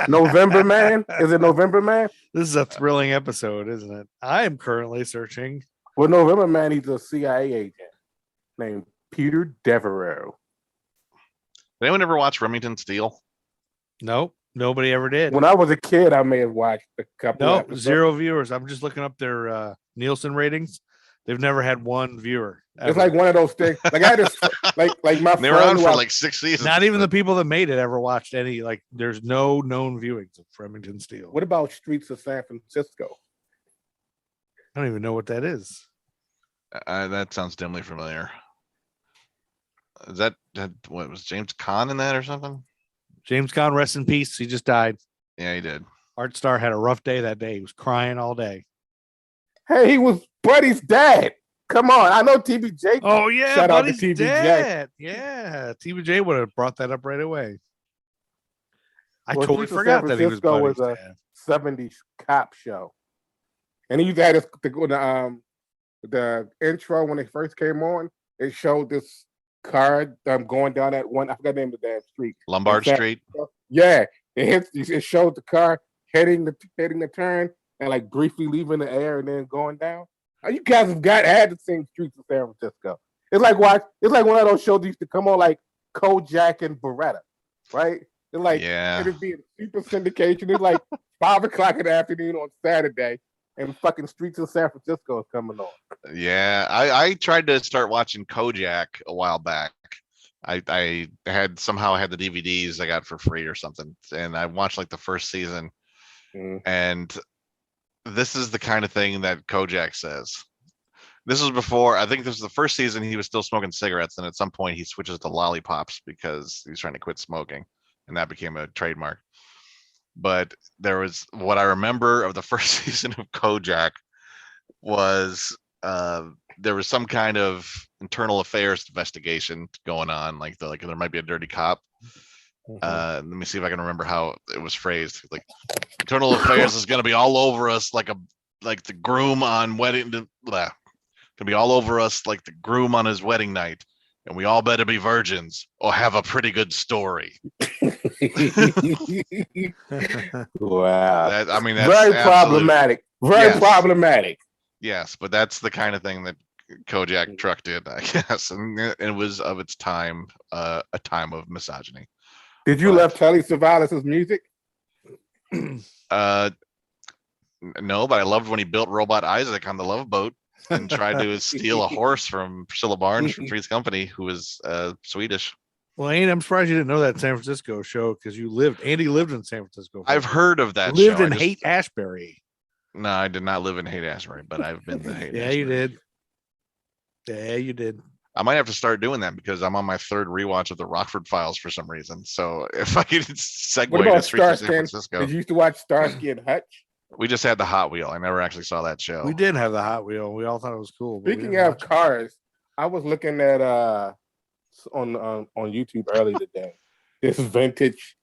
November Man? Is it November Man? This is a thrilling episode, isn't it? I am currently searching. Well, November Man, he's a CIA agent named Peter Devereaux. Did anyone ever watch Remington Steele? Nope. Nobody ever did. When I was a kid, I may have watched a couple. Nope. Episodes. 0 viewers. I'm just looking up their Nielsen ratings. They've never had one viewer. Ever. It's like one of those things. Like I just like my. They were on for like 6 seasons. Not even the people that made it ever watched any. Like, there's no known viewings of Remington Steele. What about Streets of San Francisco? I don't even know what that is. That sounds dimly familiar. Is that what was James Caan in that or something? James Caan, rest in peace. He just died. Yeah, he did. Art Star had a rough day that day. He was crying all day. Hey, he was Buddy's dad. Come on, I know TBJ. Oh yeah, shout Buddy's out to TBJ. Dad. Yeah, TBJ would have brought that up right away. I totally forgot that he was Buddy's a dad. 70s cop show, and he had the intro when it first came on. It showed this car going down that one. I forgot the name of the damn street. Lombard Street. Yeah, it showed the car heading the turn and like briefly leaving the air and then going down. You guys have had to sing Streets of San Francisco. It's like one of those shows that used to come on like Kojak and Beretta. right? It's like it'd be a super syndication. It's like 5:00 in the afternoon on Saturday, and fucking Streets of San Francisco is coming on. Yeah, I tried to start watching Kojak a while back. I had the DVDs I got for free or something, and I watched like the first season, and this is the kind of thing that Kojak says. This was before, I think this was the first season he was still smoking cigarettes, and at some point he switches to lollipops because he's trying to quit smoking, and that became a trademark. But there was, what I remember of the first season of Kojak was there was some kind of internal affairs investigation going on, like there might be a dirty cop. Let me see if I can remember how it was phrased. Like, internal affairs is going to be all over us like the groom on wedding. Gonna be all over us like the groom on his wedding night, and we all better be virgins or have a pretty good story. Wow. That's very problematic. Very problematic. Yes, but that's the kind of thing that Kojak Truck did, I guess, and it was of its time a time of misogyny. Did you love Telly Savalas' music? No, but I loved when he built Robot Isaac on the Love Boat and tried to steal a horse from Priscilla Barnes from Three's Company, who was Swedish. Well, Andy, I'm surprised you didn't know that San Francisco show because Andy lived in San Francisco. I've heard of that. Lived in Haight Ashbury. No, I did not live in Haight Ashbury, but I've been to Haight. Yeah, you did. Yeah, you did. I might have to start doing that because I'm on my third rewatch of the Rockford Files for some reason. So if I could segue to Streets of San Francisco. Did you used to watch Starsky and Hutch? We just had the Hot Wheel. I never actually saw that show. We did have the Hot Wheel. We all thought it was cool. Speaking of cars, I was looking at on YouTube earlier today. This vintage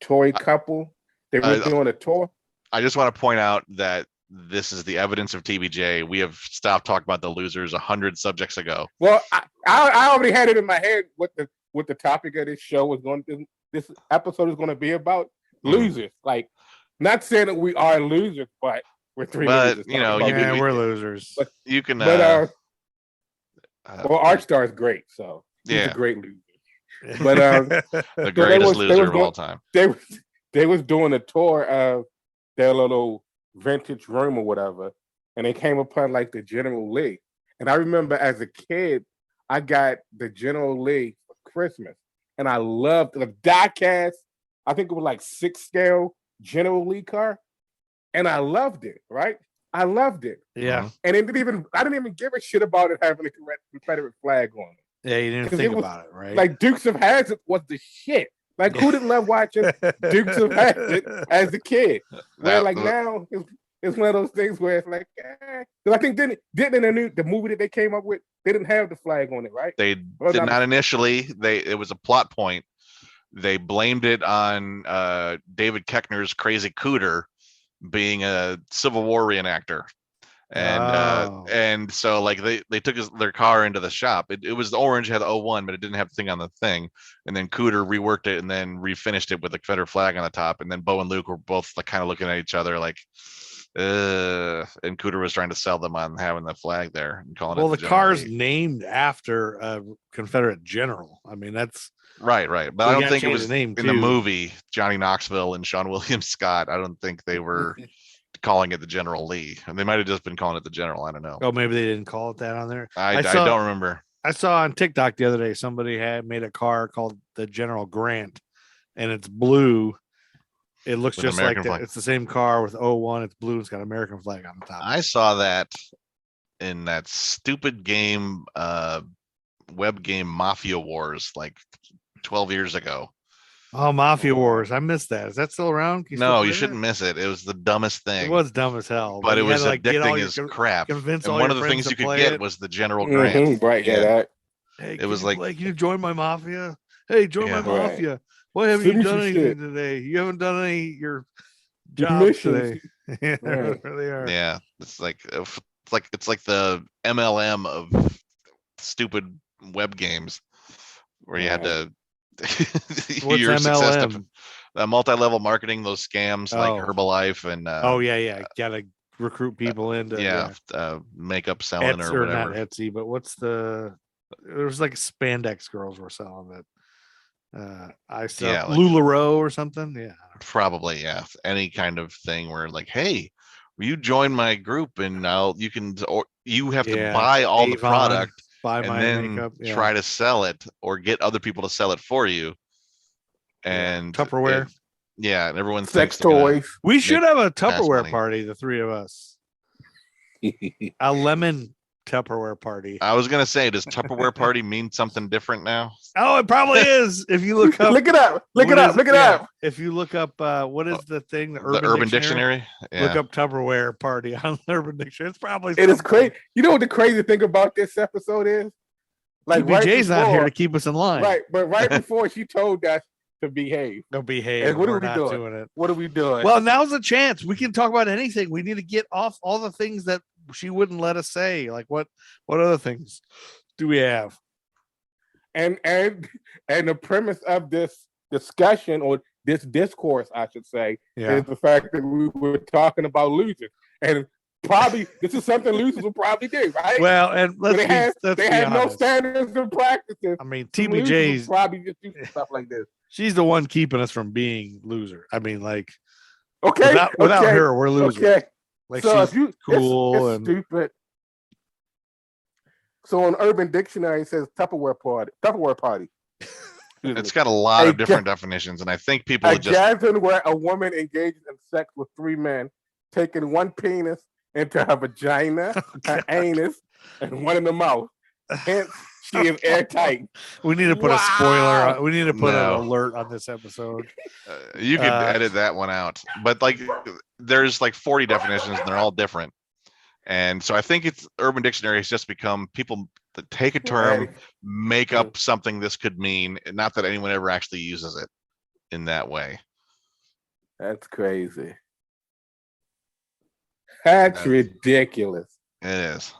toy couple. They were doing a tour. I just want to point out that this is the evidence of TBJ. We have stopped talking about the losers 100 subjects ago. Well, I already had it in my head what the topic of this show was going to. This episode is going to be about losers. Like, not saying that we are losers, but we're three losers. You know, we're losers. But you can. Well, Archstar is great, so he's a great loser. But the greatest loser of all time. They was doing a tour of their little vintage room or whatever, and they came upon like the General Lee. And I remember as a kid, I got the General Lee for Christmas, and I loved the diecast. I think it was like 6 scale General Lee car, and I loved it. Right, I loved it. Yeah, and I didn't even give a shit about it having a Confederate flag on it. Yeah, you didn't think about it, right? Like Dukes of Hazzard was the shit. Like, who didn't love watching Dukes of Hazzard as a kid? Where now it's one of those things where it's like, because I think didn't in the movie that they came up with, they didn't have the flag on it, right? They did not initially. It was a plot point. They blamed it on David Koechner's Crazy Cooter being a Civil War reenactor. And so like they took their car into the shop. It was the orange, had the 01, but it didn't have the thing on the thing. And then Cooter reworked it and then refinished it with the Confederate flag on the top. And then Bo and Luke were both like kind of looking at each other like, and Cooter was trying to sell them on having the flag there and calling it. Well, the car's named after a Confederate general. I mean, that's right. But I don't think it was in the movie Johnny Knoxville and Sean William Scott. I don't think they were calling it the General Lee, and they might have just been calling it the General. I don't know. Oh, maybe they didn't call it that on there. I don't remember. I saw on TikTok the other day somebody had made a car called the General Grant, and it's blue. It looks just like that. It's the same car with 01. It's blue. It's got American flag on the top. I saw that in that stupid game, web game Mafia Wars, like 12 years ago. Oh, Mafia Wars. I missed that. Is that still around? No, you shouldn't miss it. It was the dumbest thing. It was dumb as hell. But it was addicting as crap. And one of the things you could get was the General Grant. Right, that. Hey, it was like, you join my Mafia? Hey, join my Mafia. Why haven't you done anything today? You haven't done any of your jobs today. Yeah, they really are. Yeah, it's like the MLM of stupid web games where you had to What's MLM? Multi-level marketing, those scams like Herbalife and gotta recruit people into makeup selling Etsy, or whatever. Not Etsy, but what's there was like spandex girls were selling that. I sell LuLaRoe or something. Yeah, probably. Yeah, any kind of thing where like, hey, will you join my group and you have to buy all the product, buy and my then makeup, try to sell it or get other people to sell it for you. And Tupperware. And everyone sex thinks toys. We should have a Tupperware money. party, the three of us. A lemon Tupperware party. I was gonna say, does Tupperware party mean something different now? Oh, it probably is. If you look up, look it up. Look it up. If you look up, what is the thing? The Urban Dictionary. Yeah. Look up Tupperware party on the Urban Dictionary. It's probably. It is crazy. You know what the crazy thing about this episode is? Like TBJ's not here to keep us in line, right? But right before she told us to behave, don't behave. And what are we doing? What are we doing? Well, now's the chance. We can talk about anything. We need to get off all the things that she wouldn't let us say. Like what other things do we have? And the premise of this discussion, or this discourse, I should say, is the fact that we were talking about losers. And probably this is something losers will probably do, right? Well, and they have no standards and practices. I mean, TBJ's probably just do stuff like this. She's the one keeping us from being loser. I mean, like, without her, we're losers. Okay. Like, so she's cool and stupid. So on Urban Dictionary it says Tupperware party. It's got a lot of different definitions, and I think people a gathering where a woman engages in sex with three men, taking one penis into her vagina, her anus, and one in the mouth. Hence, she is airtight. We need to put a spoiler on. We need to put an alert on this episode. You could edit that one out. But like, there's like 40 definitions, and they're all different. And so I think it's Urban Dictionary has just become people that take a term, make up something this could mean, and not that anyone ever actually uses it in that way. That's crazy. That's ridiculous. It is.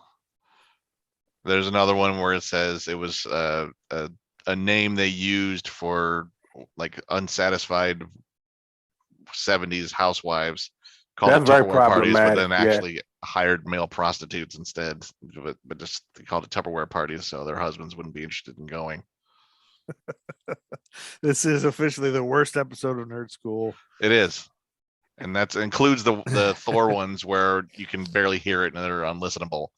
There's another one where it says it was a name they used for like unsatisfied 70s housewives called Tupperware parties, but then actually hired male prostitutes instead. But just they called it Tupperware parties so their husbands wouldn't be interested in going. This is officially the worst episode of Nerd Skool. It is. And that includes the Thor ones where you can barely hear it and they're unlistenable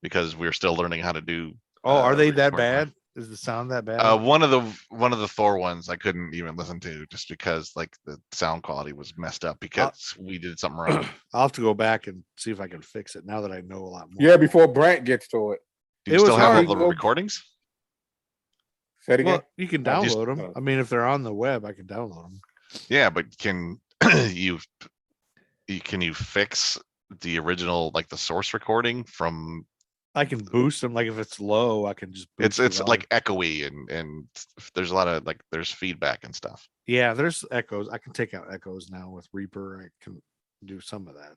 because we're still learning how to do. Are they that bad? Is the sound that bad? One of the Thor ones I couldn't even listen to just because like the sound quality was messed up because we did something wrong. I'll have to go back and see if I can fix it now that I know a lot more. Yeah, before Brant gets to it. Do you still have all the recordings? Say it again. Well, you can download them. I mean, if they're on the web, I can download them. Yeah, but can you fix the original, like the source recording from? I can boost them. Like if it's low, I can just boost it's like echoey and there's a lot of like there's feedback and stuff. Yeah, there's echoes. I can take out echoes now with Reaper. I can do some of that.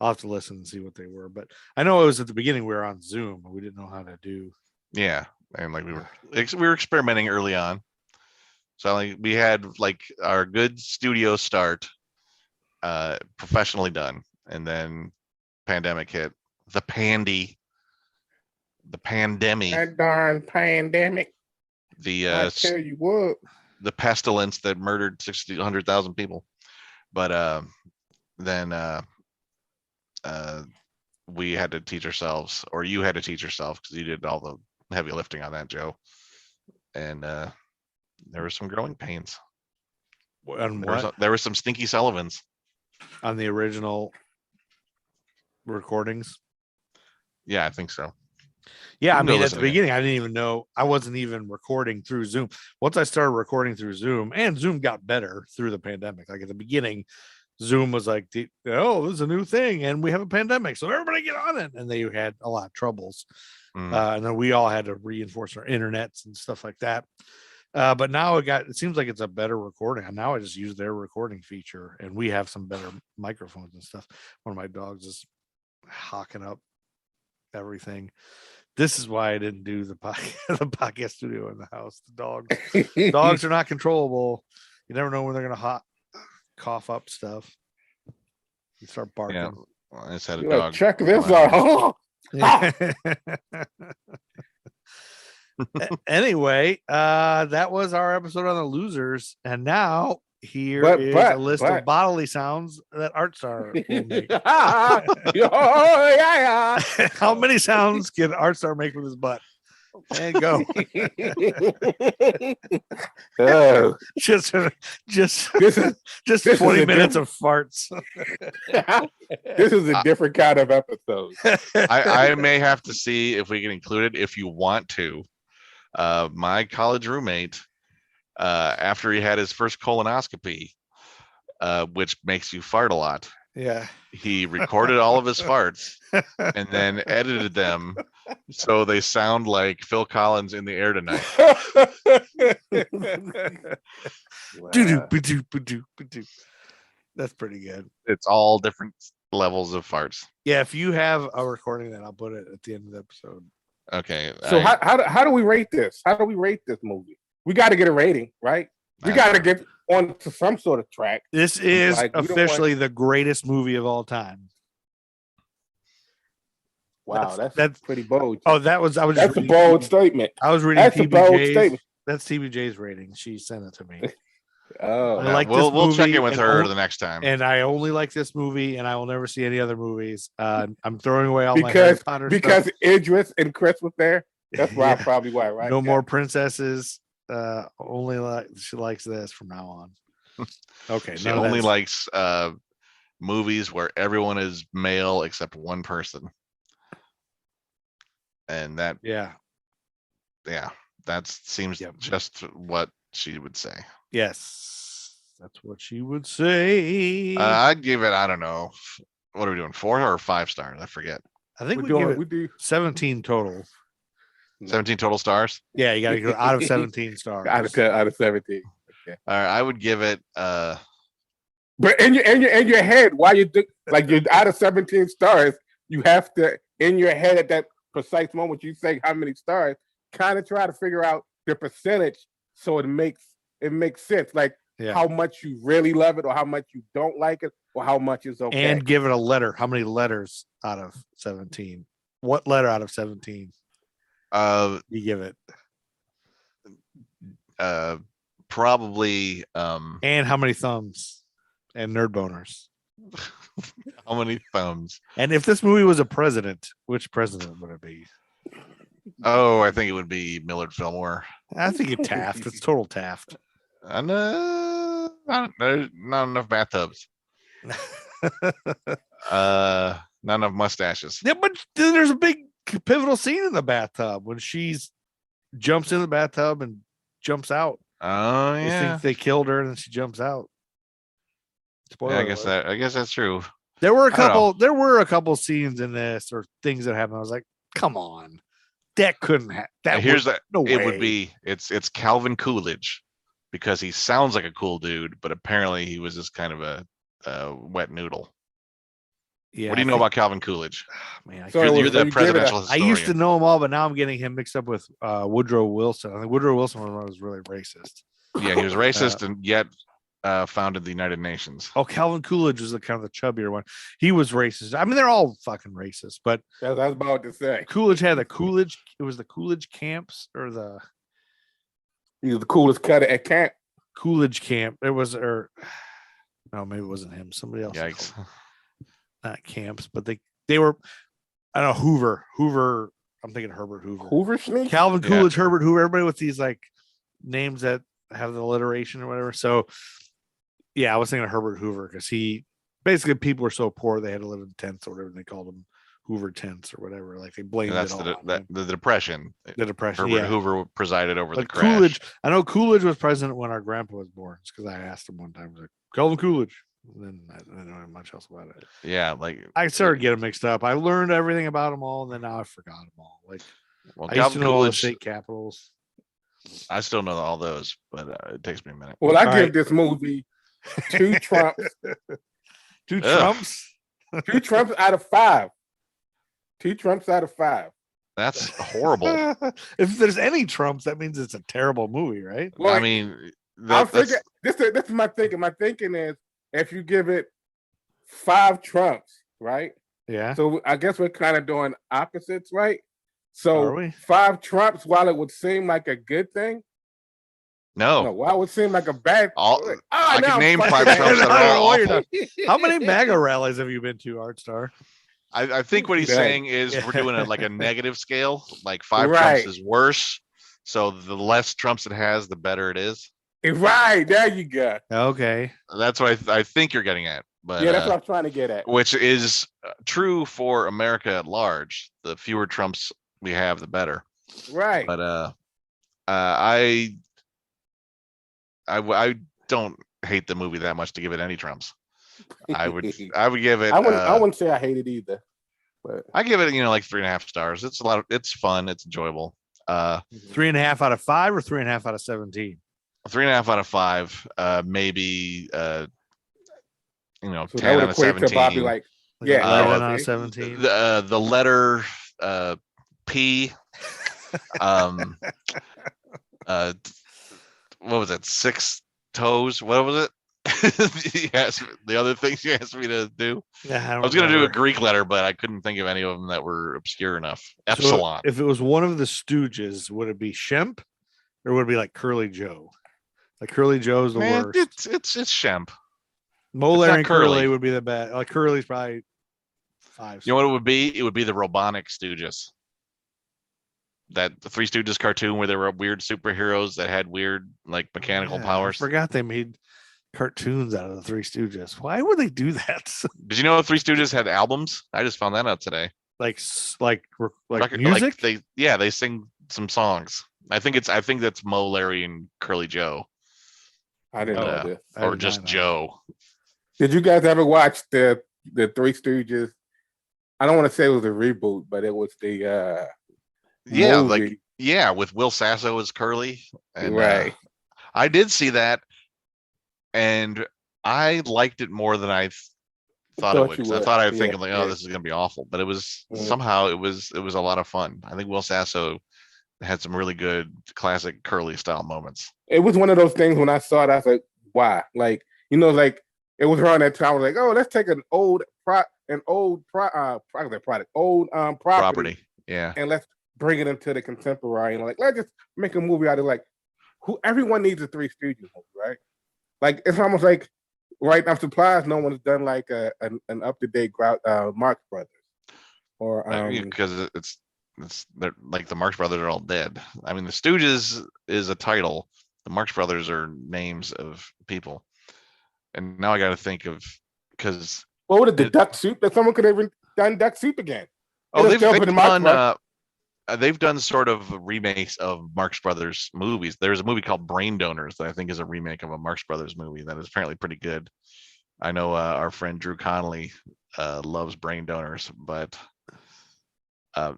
I'll have to listen and see what they were. But I know it was at the beginning we were on Zoom and we didn't know how to do. Yeah, and like we were experimenting early on. So like we had like our good studio start professionally done, and then pandemic hit. The pandemic. That darn pandemic. I tell you what. The pestilence that murdered 100,000 people. But then we had to teach ourselves, or you had to teach yourself because you did all the heavy lifting on that, Joe. And there were some growing pains. There were some stinky Sullivans on the original recordings. Yeah, I think so. Yeah, I mean, at the beginning, I didn't even know. I wasn't even recording through Zoom. Once I started recording through Zoom, and Zoom got better through the pandemic. Like at the beginning, Zoom was like, "Oh, this is a new thing, and we have a pandemic, so everybody get on it." And they had a lot of troubles, and then we all had to reinforce our internets and stuff like that. But now it seems like it's a better recording. And now I just use their recording feature, and we have some better microphones and stuff. One of my dogs is hawking up everything. This is why I didn't do the podcast studio in the house. The dogs are not controllable. You never know when they're gonna cough up stuff. You start barking. Yeah, well, I just had a dog. Check this out. Anyway, that was our episode on the losers, and now here is a list of bodily sounds that Artstar will make. How many sounds can Artstar make with his butt? And go. just 20 minutes of farts. This is a different kind of episode. I may have to see if we can include it if you want to. My college roommate, after he had his first colonoscopy, which makes you fart a lot. Yeah. He recorded all of his farts and then edited them so they sound like Phil Collins in the air tonight. That's pretty good. It's all different levels of farts. Yeah, if you have a recording, then I'll put it at the end of the episode. Okay. So how do we rate this? How do we rate this movie? We got to get a rating, right? We got to get on to some sort of track. This is officially the greatest movie of all time. Wow, that's pretty bold. Oh, that's a bold statement. I was reading that's a bold statement. That's TBJ's rating. She sent it to me. Oh, I like we'll check in with her the next time. And I only like this movie, and I will never see any other movies. I'm throwing away all my Harry Potter because stuff. Idris and Chris was there. That's why probably why, right? No more princesses. Only she likes this from now on. Okay, she only likes movies where everyone is male except one person, and that that seems just what she would say. Yes, that's what she would say. I'd give it, I don't know, what are we doing, 4 or 5 stars? I forget. I think we do 17 total. 17 total stars. Yeah, you got to go out of 17 stars. Out of 17. Okay. All right, I would give it. But in your head, while you do, like you're out of 17 stars, you have to in your head at that precise moment you say how many stars, kind of try to figure out the percentage so it makes sense. Like how much you really love it, or how much you don't like it, or how much is okay. And give it a letter. How many letters out of 17? What letter out of 17? You give it probably and how many thumbs and nerd boners? How many thumbs? And if this movie was a president, which president would it be? Oh, I think it would be Millard Fillmore. I think it's Taft. It's total Taft. And not enough bathtubs. Not enough mustaches. Yeah, but there's a big pivotal scene in the bathtub when she's jumps in the bathtub and jumps out. Oh yeah, I think they killed her and then she jumps out. Yeah, I guess that's true. There were a couple scenes in this or things that happened. I was like, come on, that couldn't happen. It would be it's Calvin Coolidge, because he sounds like a cool dude, but apparently he was just kind of a wet noodle. Yeah, what do you know about Calvin Coolidge? Man, you're the presidential historian. I used to know him all, but now I'm getting him mixed up with Woodrow Wilson. I think Woodrow Wilson was really racist. Yeah, he was racist and yet founded the United Nations. Oh, Calvin Coolidge was the kind of the chubbier one. He was racist. I mean, they're all fucking racist, but I was about to say Coolidge had the Coolidge. It was the Coolidge camps or the. He was the coolest cut at camp. Coolidge camp. It was, or no, maybe it wasn't him. Somebody else. Yikes. Not camps, but they were. I don't know, Hoover. I'm thinking Herbert Hoover. Hoover Sneak? Calvin Coolidge, Herbert Hoover. Everybody with these like names that have the alliteration or whatever. So, yeah, I was thinking of Herbert Hoover because he basically people were so poor they had to live in tents or whatever they called them, Hoover tents or whatever. Like they blamed it all on the Depression. The Depression. Herbert Hoover presided over the crash. Coolidge. I know Coolidge was president when our grandpa was born. It's because I asked him one time. I was like, Calvin Coolidge. And then I don't know much else about it. Yeah, like I started getting mixed up. I learned everything about them all, and then now I forgot them all. Like, I used to know all the state capitals. I still know all those, but it takes me a minute. Well, I give this movie 2 Trumps. 2 Trumps? 2 Trumps out of 5. 2 Trumps out of 5. That's horrible. If there's any Trumps, that means it's a terrible movie, right? Well, I mean, this is my thinking. My thinking is if you give it 5 Trumps, right? Yeah. So I guess we're kind of doing opposites, right? So 5 Trumps, while it would seem like a good thing, no, while it would seem like a bad. I can name 5 Trumps that are all awful. How many MAGA rallies have you been to, Artstar? I think what he's saying is we're doing a negative scale. Like 5 Trumps is worse. So the less Trumps it has, the better it is. Right. There you go. Okay. That's what I think you're getting at. But yeah, that's what I'm trying to get at. Which is true for America at large. The fewer Trumps we have, the better. Right. But I don't hate the movie that much to give it any Trumps. I would give it. I wouldn't say I hate it either. But I give it, like 3.5 stars. It's fun. It's enjoyable. 3.5 out of 5 or 3.5 out of 17. 3.5 out of 5. Maybe 10 so out of 17. To Bobby, like, 11 out of 17. The letter P. What was it? 6 toes. What was it? The other things you asked me to do. Yeah, I was going to do a Greek letter, but I couldn't think of any of them that were obscure enough. Epsilon. So if it was one of the Stooges, would it be Shemp, or would it be like Curly Joe? Like Curly Joe's the worst. It's Shemp. Mo, Larry, and Curly would be the best. Like Curly's probably 5. You know what it would be? It would be the Robonic Stooges. That the Three Stooges cartoon where there were weird superheroes that had weird mechanical powers. I forgot they made cartoons out of the Three Stooges. Why would they do that? Did you know the Three Stooges had albums? I just found that out today. Like music? They sing some songs. I think that's Mo, Larry, and Curly Joe. I didn't know this. Or just Joe. Did you guys ever watch the Three Stooges? I don't want to say it was a reboot, but it was the movie. With Will Sasso as Curly. And, right. I did see that, and I liked it more than I thought it would. I thought I'd think this is gonna be awful, but it was somehow it was a lot of fun. I think Will Sasso had some really good classic Curly style moments. It was one of those things when I saw it, I was like, why? It was around that time. I was like, oh, let's take an old property. Yeah. And let's bring it into the contemporary. And let's just make a movie out of everyone needs a Three Stooges movie, right? It's almost like, right? I'm surprised no one's done an up-to-date Marx Brothers. Or because they're like the Marx Brothers are all dead. I mean, the Stooges is a title. The Marx Brothers are names of people. And now I got to think of because what would the Duck Soup that someone could have done Duck Soup again? Oh, they've done sort of remakes of Marx Brothers movies. There's a movie called Brain Donors that I think is a remake of a Marx Brothers movie that is apparently pretty good. I know our friend Drew Connolly loves Brain Donors, but I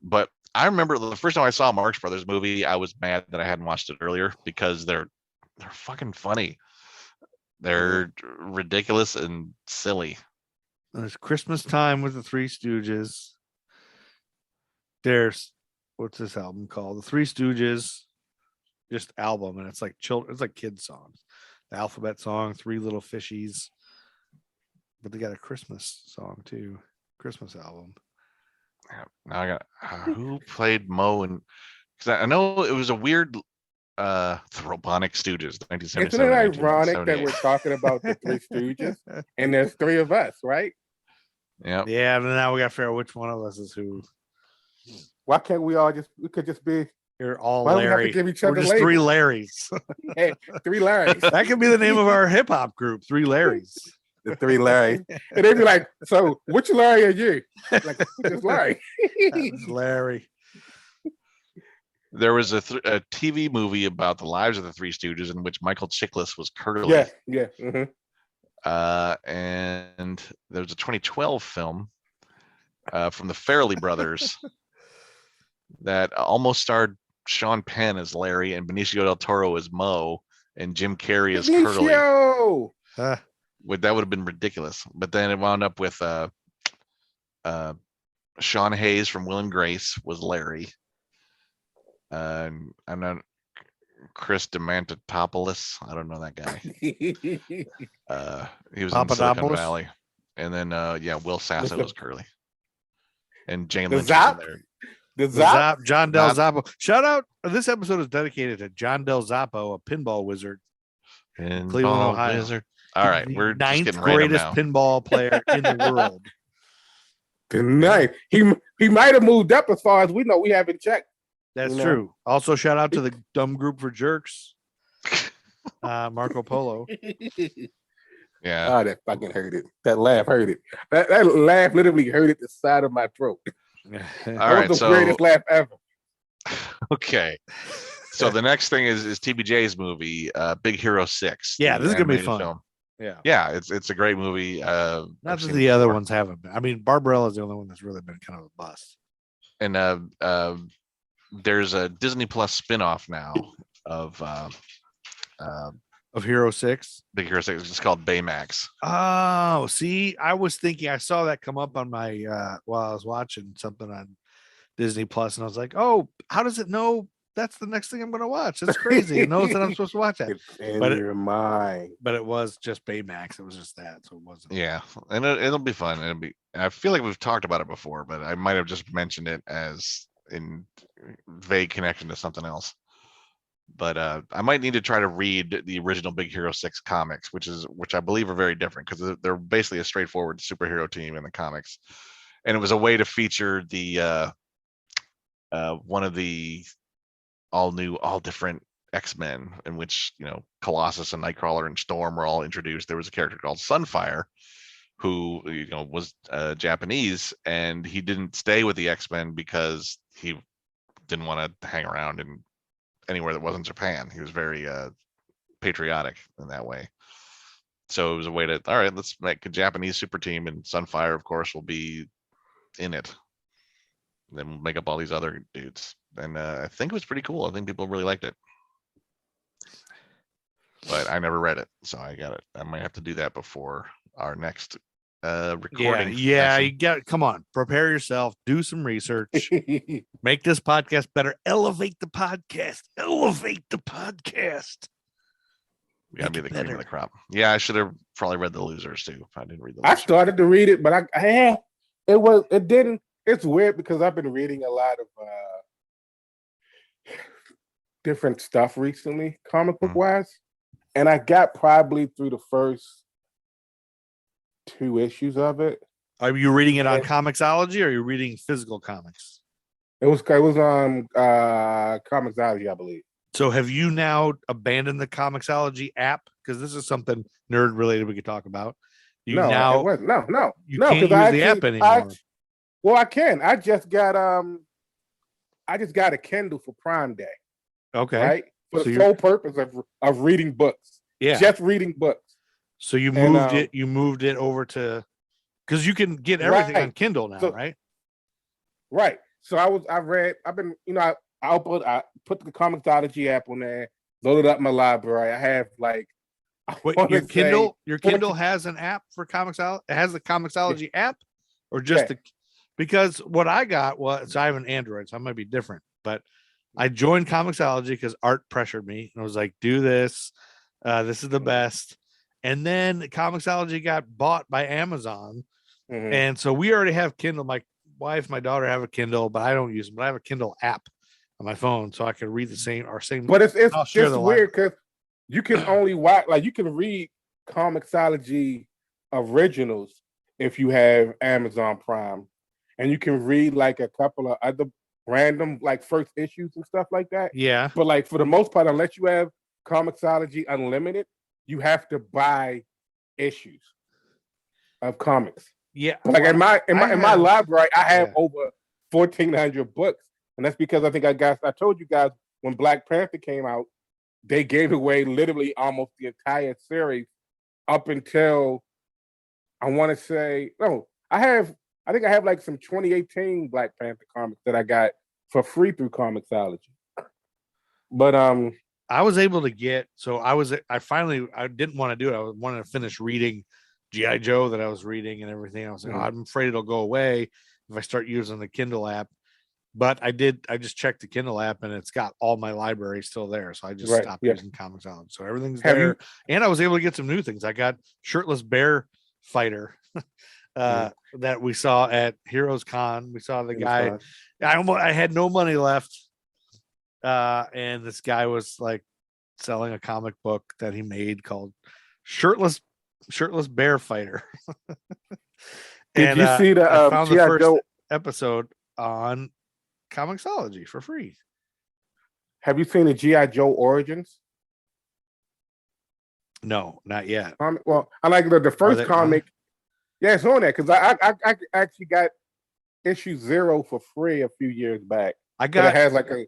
remember the first time I saw a Marx Brothers movie, I was mad that I hadn't watched it earlier because they're fucking funny. They're ridiculous and silly. There's Christmas Time with the Three Stooges. There's what's this album called? The Three Stooges, just album, and it's like children. It's like kids songs. The alphabet song, Three Little Fishies. But they got a Christmas song too. Christmas album. Now I got who played Mo, and because I know it was a weird the Robonic Stooges, 1977. Isn't it ironic that we're talking about the Three Stooges and there's 3 of us, right? Yeah. Yeah, but now we got to figure out which one of us is who. Why can't we could just be You're all Larry. Give each other We're just labels? 3 Larrys. Hey, 3 Larrys. That could be the name of our hip hop group, 3 Larrys. The 3 Larrys. And they'd be like, so which Larry are you? Like, just Larry. Larry. There was a TV movie about the lives of the Three Stooges in which Michael Chiklis was Curly. Yeah. Mm-hmm. And there was a 2012 film from the Farrelly brothers that almost starred Sean Penn as Larry and Benicio del Toro as Mo and Jim Carrey as Curly. That would have been ridiculous. But then it wound up with Sean Hayes from Will and Grace was Larry. I'm not Chris Demantopoulos. I don't know that guy. He was in Silicon Valley. And then Will Sasso was Curly. And Jane Lynch was in there. John Del Zappo. Shout out. This episode is dedicated to John Del Zappo, a pinball wizard in Cleveland, Ohio. Wizard. All right, we're just ninth getting random greatest now. pinball player in the world. The ninth. He might have moved up as far as we know. We haven't checked. That's true. Also, shout out to the Dumb Group for Jerks, Marco Polo. Yeah. Oh, that fucking hurt it. That laugh hurt it. That laugh literally hurt the side of my throat. All That right, was the greatest laugh ever. Okay. So the next thing is TBJ's movie, Big Hero 6. Yeah, this is gonna be animated fun. film. Yeah, it's a great movie. not I've that seen the it other before. ones haven't been. I mean, Barbarella is the only one that's really been kind of a bust. And there's a Disney Plus spinoff now of Hero 6. Big Hero 6. It's called Baymax. Oh, see, I was thinking I saw that come up on my while I was watching something on Disney Plus, and I was like, oh, how does it know that's the next thing I'm gonna watch? That's crazy. It knows that I'm supposed to watch that. It's in But your mind. But it was just Baymax. It was just that, so it wasn't. Yeah, and it'll be fun. I feel like we've talked about it before, but I might have just mentioned it as in vague connection to something else. But I might need to try to read the original Big Hero 6 comics, which I believe are very different because they're basically a straightforward superhero team in the comics, and it was a way to feature the one of the all different X-Men, in which Colossus and Nightcrawler and Storm were all introduced. There was a character called Sunfire who was Japanese, and he didn't stay with the X-Men because he didn't want to hang around in anywhere that wasn't Japan. He was very patriotic in that way. So it was a way to, all right, let's make a Japanese super team, and Sunfire, of course, will be in it. And then we'll make up all these other dudes. And I think it was pretty cool. I think people really liked it. But I never read it, so I got it. I might have to do that before our next recording. Yeah, you got. Come on, prepare yourself. Do some research. Make this podcast better. Elevate the podcast. Elevate the podcast. We gotta be the cream of the crop. Yeah, I should have probably read The Losers too. I didn't read The I Losers. started to read it, but it didn't. It's weird because I've been reading a lot of different stuff recently, comic book wise, and I got probably through the first 2 issues of it. Are you reading it on Comixology, or are you reading physical comics? It was on Comixology, I believe. So have you now abandoned the Comixology app? Because this is something nerd related we could talk about. You no, now it wasn't. No, you can't use the app anymore. Well, I can. I just got a Kindle for Prime Day. Okay. Right? For So the sole purpose of reading books. Yeah. Just reading books. So you moved it over to, because you can get everything on Kindle now, right? Right. So I put the Comixology app on there, loaded up my library. I have your Kindle has an app for Comixology. It has the Comixology app, or just because what I got was, I have an Android, so I might be different, but I joined Comixology because Art pressured me and I was like, do this. This is the best. And then Comixology got bought by Amazon. Mm-hmm. And so we already have Kindle. My wife, my daughter have a Kindle, but I don't use them. But I have a Kindle app on my phone, so I can read the same. But it's just weird because you can only watch, you can read Comixology originals if you have Amazon Prime, and you can read a couple of other random first issues and stuff like that. Yeah. But for the most part, unless you have Comixology Unlimited, you have to buy issues of comics. Yeah. In my library, I have over 1,400 books. And that's because I told you guys when Black Panther came out, they gave away literally almost the entire series up until I have some 2018 Black Panther comics that I got for free through Comixology. But I was able to get, I didn't want to do it. I wanted to finish reading G.I. Joe that I was reading and everything. I was like, I'm afraid it'll go away if I start using the Kindle app. But I just checked the Kindle app and it's got all my library still there. So I just stopped using Comixology. So everything's there. And I was able to get some new things. I got Shirtless Bear Fighter that we saw at Heroes Con. We saw the guy. I had no money left, and this guy was like selling a comic book that he made called Shirtless Bear Fighter. Did you see the I found the G.I. first Joe episode on Comixology for free. Have you seen the G.I. Joe Origins? No, not yet. Well, I like the first comic. Yeah, it's on there because I actually got issue 0 for free a few years back. It has like a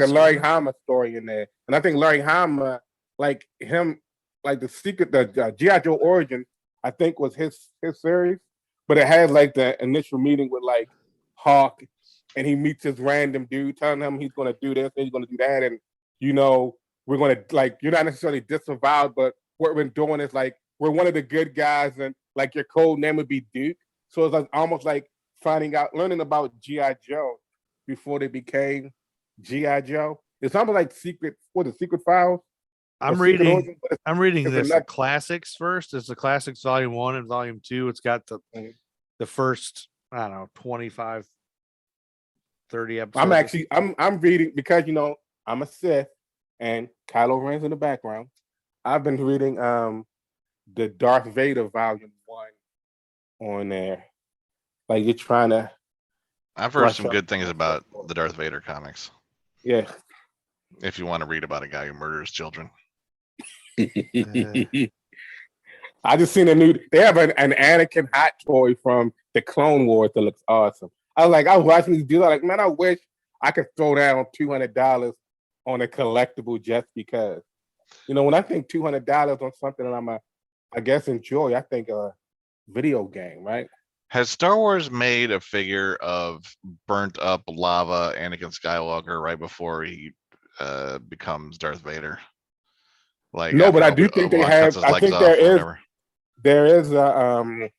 Larry Hama story in there, and I think Larry Hama, like him, like the G.I. Joe Origin, I think was his series, but it has like the initial meeting with like Hawk, and he meets this random dude telling him he's going to do this and he's going to do that, and we're going to like you're not necessarily disavowed, but what we're doing is like we're one of the good guys, and like your code name would be Duke. So it's like almost like learning about G.I. Joe before they became G.I. Joe. It's almost like Secret Files. I'm reading this the classics first. It's the classics volume 1 and volume 2. It's got the first, I don't know, 25, 30 episodes. I'm reading because I'm a Sith and Kylo Ren's in the background. I've been reading the Darth Vader volume 1 on there. Like you're trying to. I've heard some good things about the Darth Vader comics. Yeah. If you want to read about a guy who murders children. I just seen they have an Anakin hot toy from the Clone Wars that looks awesome. I was watching these deals. Like, man, I wish I could throw down $200 on a collectible just because. When I think $200 on something that I guess enjoy, I think a video game, right? Has Star Wars made a figure of burnt up lava Anakin Skywalker right before he becomes Darth Vader? Like no, but I do think they have. I think there is a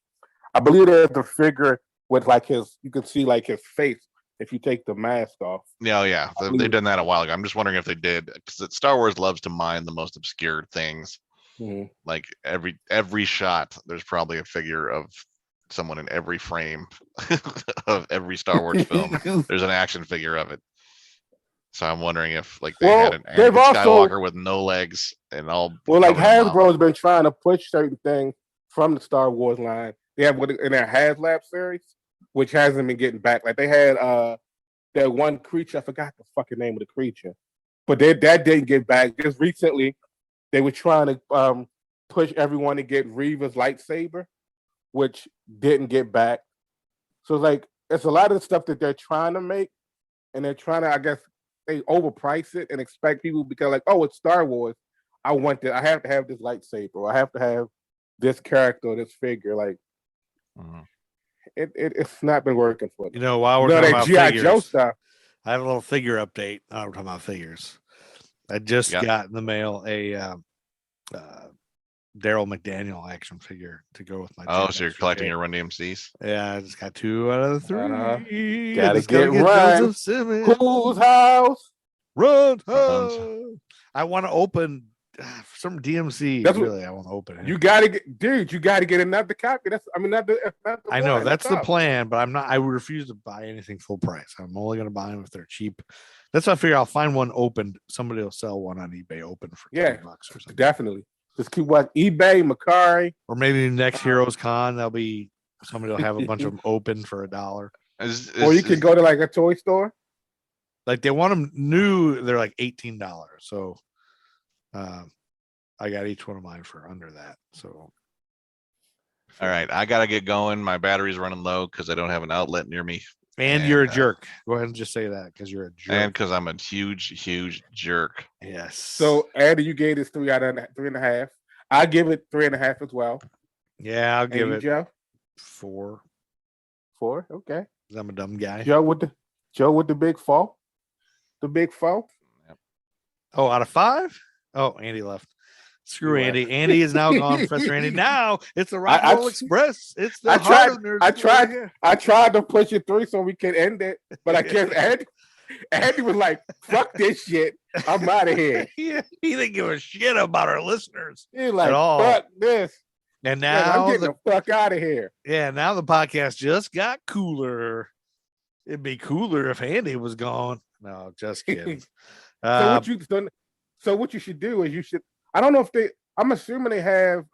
I believe there's a figure with like you can see like his face if you take the mask off. Yeah. They've done that a while ago. I'm just wondering if they did, because Star Wars loves to mine the most obscure things. Mm-hmm. Like every shot, there's probably a figure of someone in every frame of every Star Wars film. There's an action figure of it. So I'm wondering if like they had an Anakin Skywalker with no legs and all. Well, like Hasbro's been trying to push certain things from the Star Wars line. They have in their HasLab series, which hasn't been getting back. Like they had that one creature, I forgot the fucking name of the creature, but that didn't get back. Just recently, they were trying to push everyone to get Reva's lightsaber, which didn't get back. So like it's a lot of stuff that they're trying to make, and they're trying to, I guess, they overprice it and expect people because like, oh, it's Star Wars. I have to have this lightsaber. Or I have to have this character or this figure. Like, it's not been working for me. While we're talking about G.I. figures, Joe stuff, I have a little figure update. We're talking about figures. I just got in the mail a Daryl McDaniel action figure to go with my. Oh, so you're collecting your Run DMCs? Yeah, I just got 2 out of the 3. Gotta get Run. Whose house? Run. I want to open some DMC. I want to open it. You gotta get another copy. I know that's the plan, but I refuse to buy anything full price. I'm only gonna buy them if they're cheap. That's why I figure I'll find one opened. Somebody will sell one on eBay open for $10 or something. Definitely. Just keep watching eBay, Macari, or maybe next Heroes Con somebody will have a bunch of them open for $1. Or you can go to like a toy store. Like they want them new, they're like $18. So I got each one of mine for under that. So all right, I gotta get going. My battery's running low because I don't have an outlet near me. And you're a jerk. Go ahead and just say that because you're a jerk. And because I'm a huge jerk. Yes. So Andy, you gave this 3 out of 3.5. I give it 3.5 as well. Yeah, I'll give it Joe? 4. 4, okay. I'm a dumb guy. Joe with the big fall. The big fall. Yep. Oh, out of 5? Oh, Andy left. Screw Andy. Andy is now gone. Professor Andy. Now it's the Rock and Roll Express. It's the I tried to push it through so we could end it, but I guess Andy was like, "Fuck this shit. I'm out of here." He didn't give a shit about our listeners. He's like, "Fuck this." And now I'm getting the fuck out of here. Yeah, now the podcast just got cooler. It'd be cooler if Andy was gone. No, just kidding. So what you should do is you should. I don't know if they. I'm assuming they have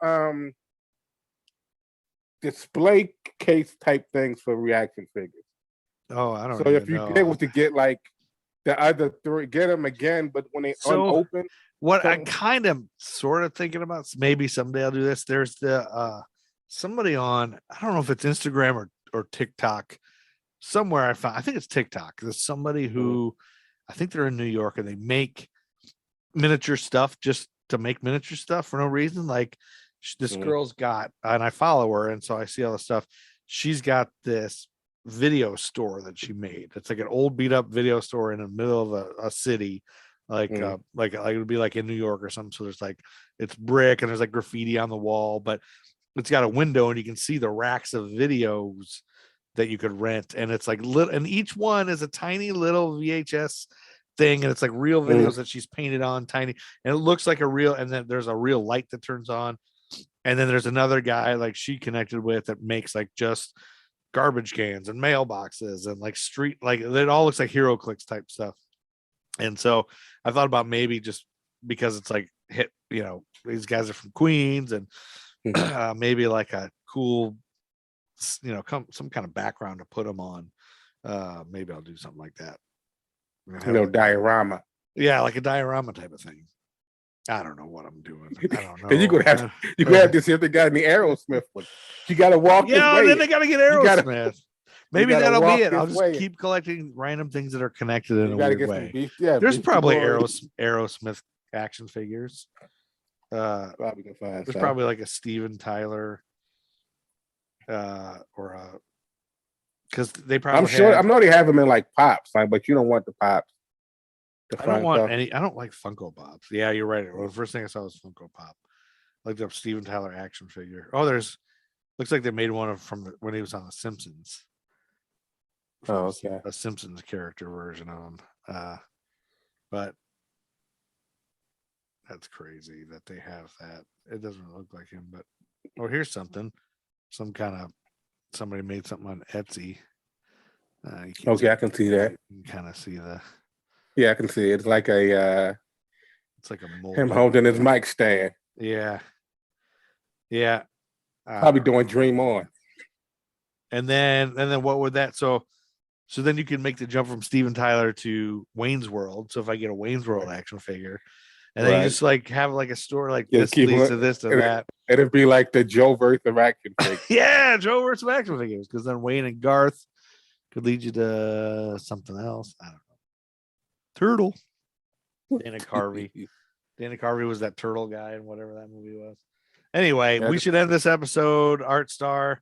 display case type things for reaction figures. Oh, I don't. So if you're able to get like the other three, get them again, but when they unopen. What I kind of sort of thinking about, maybe someday I'll do this. There's the somebody on, I don't know if it's Instagram or TikTok, somewhere I think it's TikTok. There's somebody who I think they're in New York and they make miniature stuff just to make miniature stuff for no reason. Like this girl's got, and I follow her, and so I see all the stuff. She's got this video store that she made. It's like an old beat up video store in the middle of a city. Like it would be like in New York or something. So there's like, it's brick and there's like graffiti on the wall, but it's got a window and you can see the racks of videos that you could rent. And it's like little, and each one is a tiny little VHS thing. And it's like real videos that she's painted on tiny. And it looks like a real, and then there's a real light that turns on. And then there's another guy like she connected with that makes like just garbage cans and mailboxes and like street, like it all looks like HeroClix type stuff. And so I thought about maybe just because it's like hit, these guys are from Queens and maybe like a cool, some kind of background to put them on. Maybe I'll do something like that. Diorama. Yeah, like a diorama type of thing. I don't know what I'm doing. I don't know. Because you could have this if they got in the Aerosmith one. You got to walk. Yeah, then they got to get Aerosmith. Maybe that'll be it. I'll just keep collecting random things that are connected in a weird way. There's probably Aerosmith action figures. Probably can find. There's probably like a Steven Tyler, or because they probably. I know they have them in like pops, but you don't want the pops. I don't want any. I don't like Funko Pops. Yeah, you're right. Well, the first thing I saw was Funko Pop. I looked up Steven Tyler action figure. Oh, looks like they made one from when he was on The Simpsons. Oh, okay. A Simpsons character version of him. But that's crazy that they have that. It doesn't look like him, but here's something. Somebody made something on Etsy. Okay, I can see that. You can kind of see the. Yeah, I can see it. It's like a mold. Him holding his mic stand. Yeah. Yeah. Probably doing Dream On. And then what would that so then you can make the jump from Steven Tyler to Wayne's World. So if I get a Wayne's World action figure, and then you just like have like a store like this leads to this to that. It'd be like the Joe versus action figure. Yeah, Joe versus action figures. Because then Wayne and Garth could lead you to something else. I don't know. Turtle. Dana Carvey. Dana Carvey was that turtle guy in whatever that movie was. Anyway, we should end this episode. Art Star.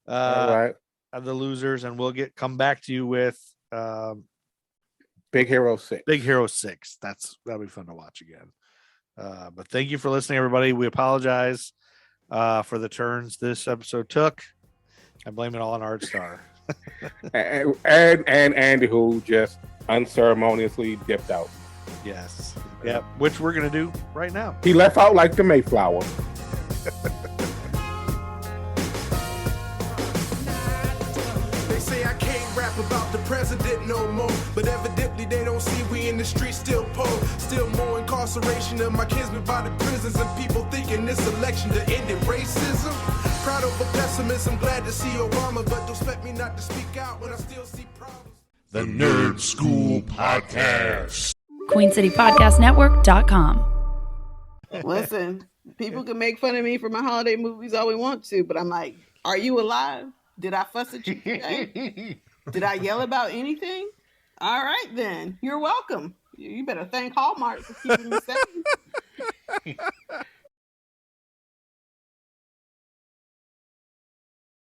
All right. Of the losers, and we'll come back to you with Big Hero 6. Big Hero 6. That'll be fun to watch again. But thank you for listening, everybody. We apologize for the turns this episode took. I blame it all on Art Star. and Andy, who just unceremoniously dipped out. Yes. Yep. Which we're gonna do right now. He left out like the Mayflower. About the president no more, but evidently they don't see we in the streets still poor, still more incarceration of my kinsmen by the prisons, and people thinking this election to end in racism. Proud over pessimism, glad to see Obama, but don't expect me not to speak out when I still see problems. The Nerd Skool Podcast. QueenCityPodcastNetwork.com. Listen, people can make fun of me for my holiday movies all we want to, but I'm like, are you alive? Did I fuss at you today? Did I yell about anything? All right, then. You're welcome. You better thank Hallmark for keeping me safe.